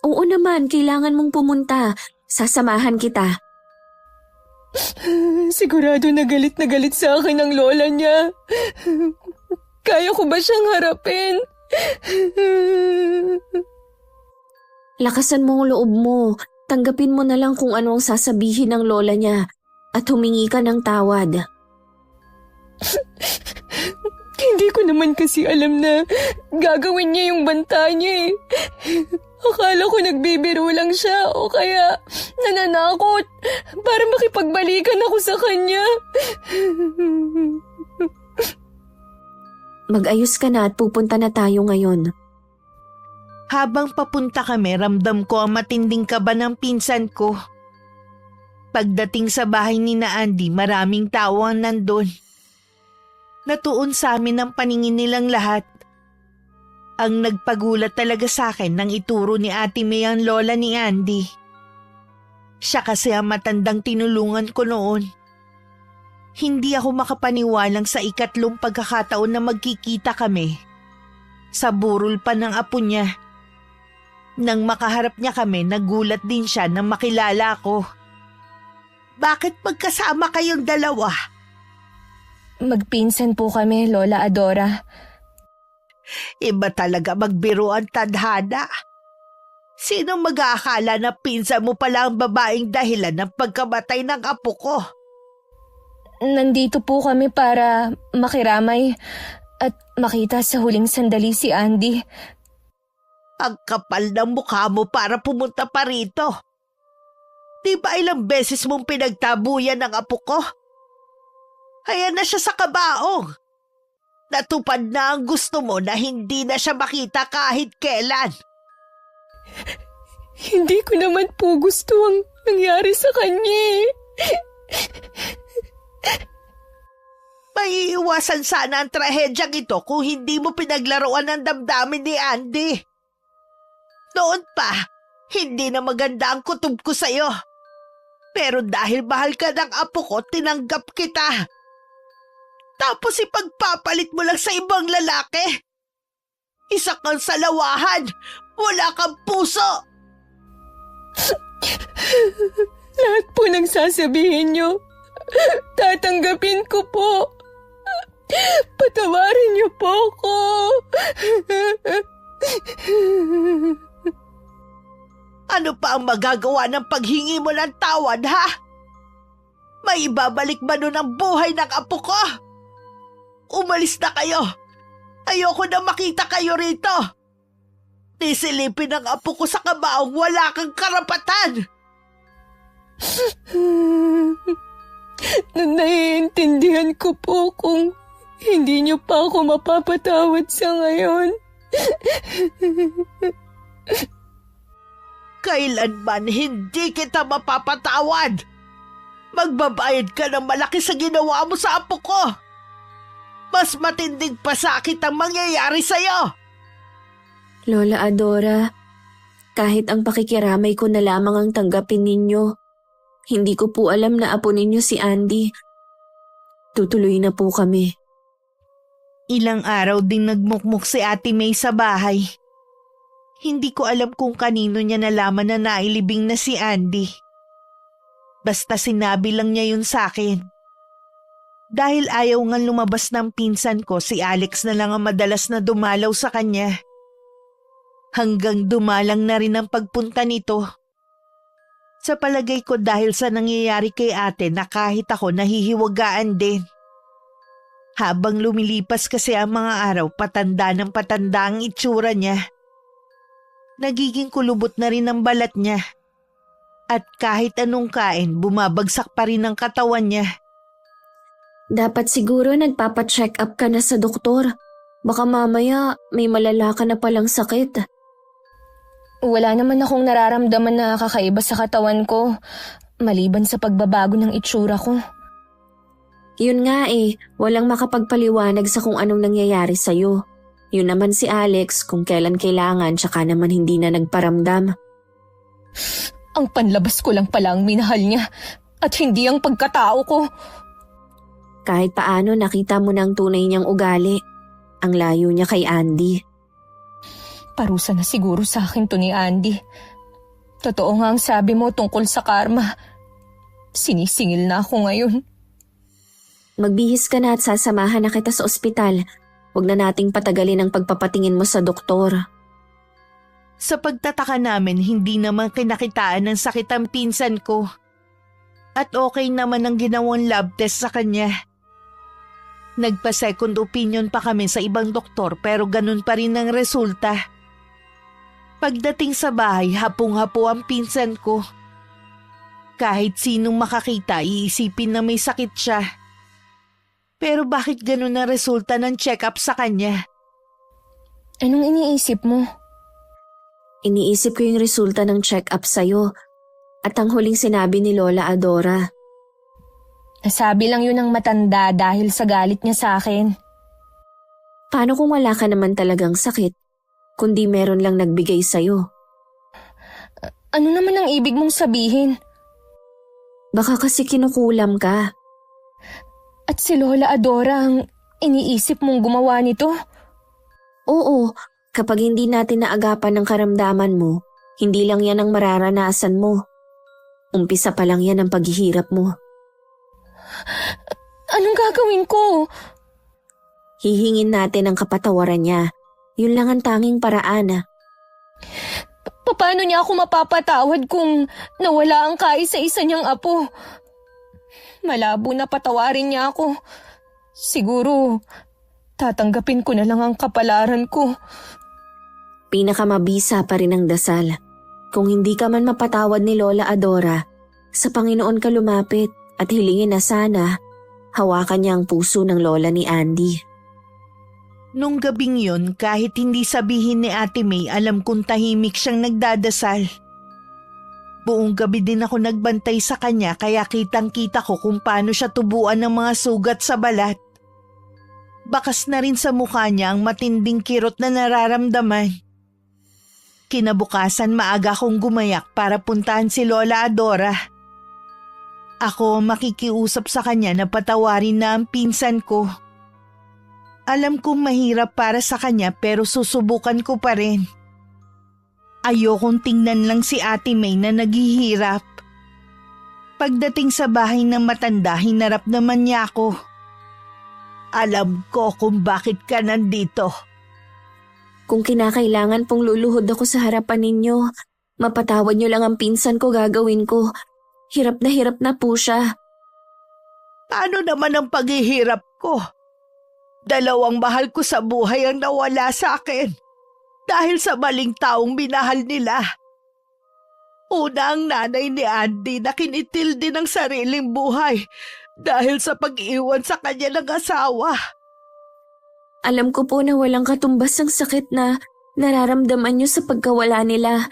Oo naman, kailangan mong pumunta. Sasamahan kita. Sigurado na galit sa akin ang lola niya. Kaya ko ba siyang harapin? Lakasan mo ang loob mo. Tanggapin mo na lang kung ano ang sasabihin ng lola niya at humingi ka ng tawad. Hindi ko naman kasi alam na gagawin niya yung banta niya eh. Akala ko nagbibiro lang siya o kaya nananakot para makipagbalikan ako sa kanya. Mag-ayos ka na at pupunta na tayo ngayon. Habang papunta kami, ramdam ko ang matinding kaba ng pinsan ko. Pagdating sa bahay ni na Andy, maraming tao ang nandun. Natuon sa amin ang paningin nilang lahat. Ang nagpagulat talaga sa akin nang ituro ni Ate May ang lola ni Andy. Siya kasi ang matandang tinulungan ko noon. Hindi ako makapaniwalang sa ikatlong pagkakataon na magkikita kami. Sa burol pa ng apo niya. Nang makaharap niya kami, nagulat din siya nang makilala ko. Bakit magkasama kayong dalawa? Magpinsan po kami, Lola Adora. Iba talaga magbiro ang tadhana. Sino mag-aakala na pinsan mo pala ang babaeng dahilan ng pagkamatay ng apo ko? Nandito po kami para makiramay at makita sa huling sandali si Andy. Ang kapal ng mukha mo para pumunta pa rito. Di ba ilang beses mong pinagtabuyan ng apo ko? Ayan na siya sa kabaong. Natupad na ang gusto mo na hindi na siya makita kahit kailan. Hindi ko naman po gusto ang nangyari sa kanya. Maiiwasan sana ang trahedyang ito kung hindi mo pinaglaruan ang damdamin ni Andy. Noon pa, hindi na maganda ang kutob ko sa'yo. Pero dahil mahal ka ng apo ko, tinanggap kita. Tapos ipagpapalit mo lang sa ibang lalaki. Isa kang salawahan, wala kang puso. Lahat po ng sasabihin niyo, tatanggapin ko po. Patawarin niyo po ako. Ano pa ang magagawa ng paghingi mo ng tawad, ha? May ibabalik ba nun ang buhay ng apo ko? Umalis na kayo. Ayoko na makita kayo rito. Nisilipin ang apo ko sa kabaong, wala kang karapatan. Naiintindihan ko po kung hindi niyo pa ako mapapatawad sa ngayon. Kailanman hindi kita mapapatawad. Magbabayad ka ng malaki sa ginawa mo sa apo ko. Mas matinding pasakit ang mangyayari sa'yo. Lola Adora, kahit ang pakikiramay ko na lamang ang tanggapin ninyo, hindi ko po alam na apo ninyo si Andy. Tutuloy na po kami. Ilang araw ding nagmukmuk si Ate May sa bahay. Hindi ko alam kung kanino niya nalaman na nailibing na si Andy. Basta sinabi lang niya yun sa akin. Dahil ayaw nga lumabas ng pinsan ko, si Alex na lang ang madalas na dumalaw sa kanya. Hanggang dumalang na rin ang pagpunta nito. Sa palagay ko dahil sa nangyayari kay ate na kahit ako nahihiwagaan din. Habang lumilipas kasi ang mga araw, patanda ng patanda ang itsura niya. Nagiging kulubot na rin ang balat niya. At kahit anong kain, bumabagsak pa rin ang katawan niya. Dapat siguro nagpapacheck up ka na sa doktor. Baka mamaya may malala ka na palang sakit. Wala naman akong nararamdaman na kakaiba sa katawan ko, maliban sa pagbabago ng itsura ko. Yun nga walang makapagpaliwanag sa kung anong nangyayari sa'yo. Yun naman si Alex kung kailan kailangan tsaka naman hindi na nagparamdam. Ang panlabas ko lang pala ang minahal niya at hindi ang pagkatao ko. Kahit paano nakita mo na ang tunay niyang ugali. Ang layo niya kay Andy. Parusa na siguro sa akin to ni Andy. Totoo nga ang sabi mo tungkol sa karma. Sinisingil na ako ngayon. Magbihis ka na at sasamahan na kita sa ospital. Huwag na nating patagalin ang pagpapatingin mo sa doktor. Sa pagtataka namin, hindi naman kinakitaan ng sakit ang pinsan ko. At okay naman ang ginawang lab test sa kanya. Nagpa-second opinion pa kami sa ibang doktor pero ganun pa rin ang resulta. Pagdating sa bahay, hapong-hapo ang pinsan ko. Kahit sinong makakita, iisipin na may sakit siya. Pero bakit ganun ang resulta ng check-up sa kanya? Anong iniisip mo? Iniisip ko yung resulta ng check-up sa'yo at ang huling sinabi ni Lola Adora. Nasabi lang yun ng matanda dahil sa galit niya sa akin. Paano kung wala ka naman talagang sakit, kundi meron lang nagbigay sa'yo? Ano naman ang ibig mong sabihin? Baka kasi kinukulam ka. At si Lola Adora ang iniisip mong gumawa nito? Oo, kapag hindi natin naagapan ng karamdaman mo, hindi lang yan ang mararanasan mo. Umpisa pa lang yan ang paghihirap mo. Anong gagawin ko? Hihingin natin ang kapatawaran niya. Yun lang ang tanging paraan. Paano niya ako mapapatawad kung nawala ang kaisa-isa niyang apo? Malabo na patawarin niya ako. Siguro, tatanggapin ko na lang ang kapalaran ko. Pinakamabisa pa rin ang dasal. Kung hindi ka man mapatawad ni Lola Adora, sa Panginoon ka lumapit at hilingin na sana hawakan niya ang puso ng lola ni Andy. Nung gabing yon, kahit hindi sabihin ni Ate May, alam kong tahimik siyang nagdadasal. Buong gabi din ako nagbantay sa kanya kaya kitang-kita ko kung paano siya tubuan ng mga sugat sa balat. Bakas na rin sa mukha niya ang matinding kirot na nararamdaman. Kinabukasan maaga kong gumayak para puntahan si Lola Adora. Ako makikiusap sa kanya na patawarin na ang pinsan ko. Alam kong mahirap para sa kanya pero susubukan ko pa rin. Ayokong tingnan lang si Ate May na naghihirap. Pagdating sa bahay ng matanda, hinarap naman niya ako. Alam ko kung bakit ka nandito. Kung kinakailangan pong luluhod ako sa harapan ninyo, mapatawad niyo lang ang pinsan ko, gagawin ko. Hirap na po siya. Paano naman ang paghihirap ko? Dalawang mahal ko sa buhay ang nawala sa akin dahil sa maling taong minahal nila. Una ang nanay ni Andy na kinitil din ang sariling buhay dahil sa pag-iwan sa kanya ng asawa. Alam ko po na walang katumbas ang sakit na nararamdaman niyo sa pagkawala nila.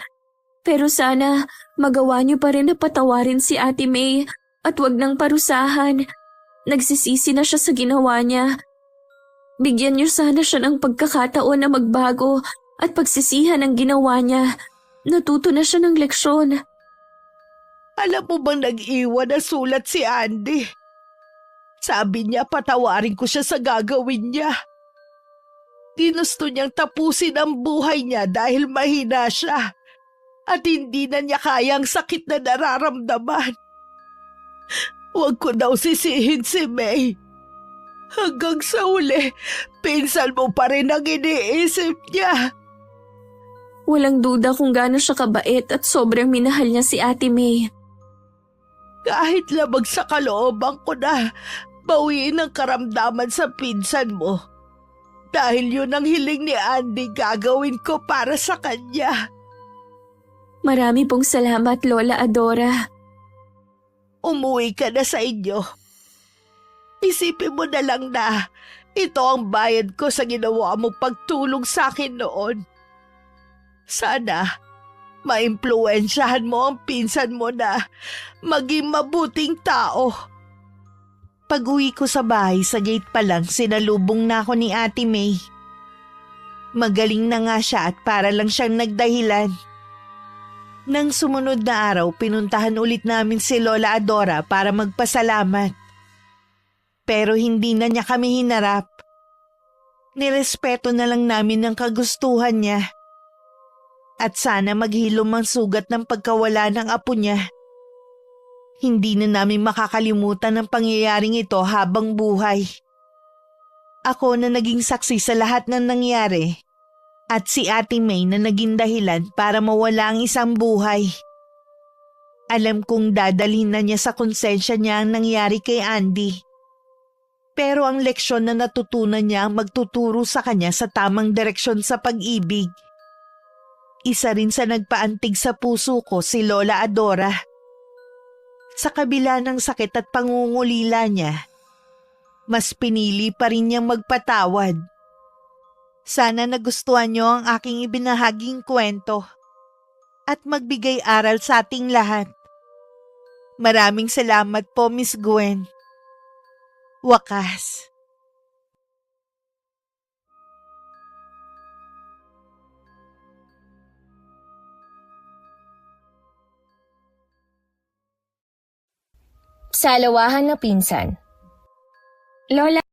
Pero sana magawa niyo pa rin na patawarin si Ate May at wag nang parusahan. Nagsisisi na siya sa ginawa niya. Bigyan niyo sana siya ng pagkakataon na magbago at pagsisihan ang ginawa niya. Natuto na siya ng leksyon. Alam mo bang nag-iwan na sulat si Andy? Sabi niya patawarin ko siya sa gagawin niya. Ginusto niyang tapusin ang buhay niya dahil mahina siya. At hindi na niya kayang sakit na nararamdaman. Huwag ko daw sisihin si May. Hanggang sa huli, pinsan mo pa rin ang iniisip niya. Walang duda kung gaano siya kabait at sobrang minahal niya si Ate May. Kahit labag sa kalooban ko na bawiin ang karamdaman sa pinsan mo. Dahil yun ang hiling ni Andy gagawin ko para sa kanya. Marami pong salamat, Lola Adora. Umuwi ka na sa inyo. Isipin mo na lang na ito ang bayad ko sa ginawa mong pagtulong sa akin noon. Sana maimpluwensyahan mo ang pinsan mo na maging mabuting tao. Pag-uwi ko sa bahay, sa gate pa lang, sinalubong na ako ni Ate May. Magaling na nga siya at para lang siyang nagdahilan. Nang sumunod na araw, pinuntahan ulit namin si Lola Adora para magpasalamat. Pero hindi na niya kami hinarap. Nirespeto na lang namin ang kagustuhan niya. At sana maghilom ang sugat ng pagkawala ng apo niya. Hindi na namin makakalimutan ang pangyayaring ito habang buhay. Ako na naging saksi sa lahat ng nangyari. At si Ate May na naging dahilan para mawala ang isang buhay. Alam kong dadalhin na niya sa konsensya niya ang nangyari kay Andy. Pero ang leksyon na natutunan niya ang magtuturo sa kanya sa tamang direksyon sa pag-ibig. Isa rin sa nagpaantig sa puso ko si Lola Adora. Sa kabila ng sakit at pangungulila niya, mas pinili pa rin niyang magpatawad. Sana nagustuhan niyo ang aking ibinahaging kwento at magbigay aral sa ating lahat. Maraming salamat po, Miss Gwen. Wakas. Salawahan na pinsan. Lola,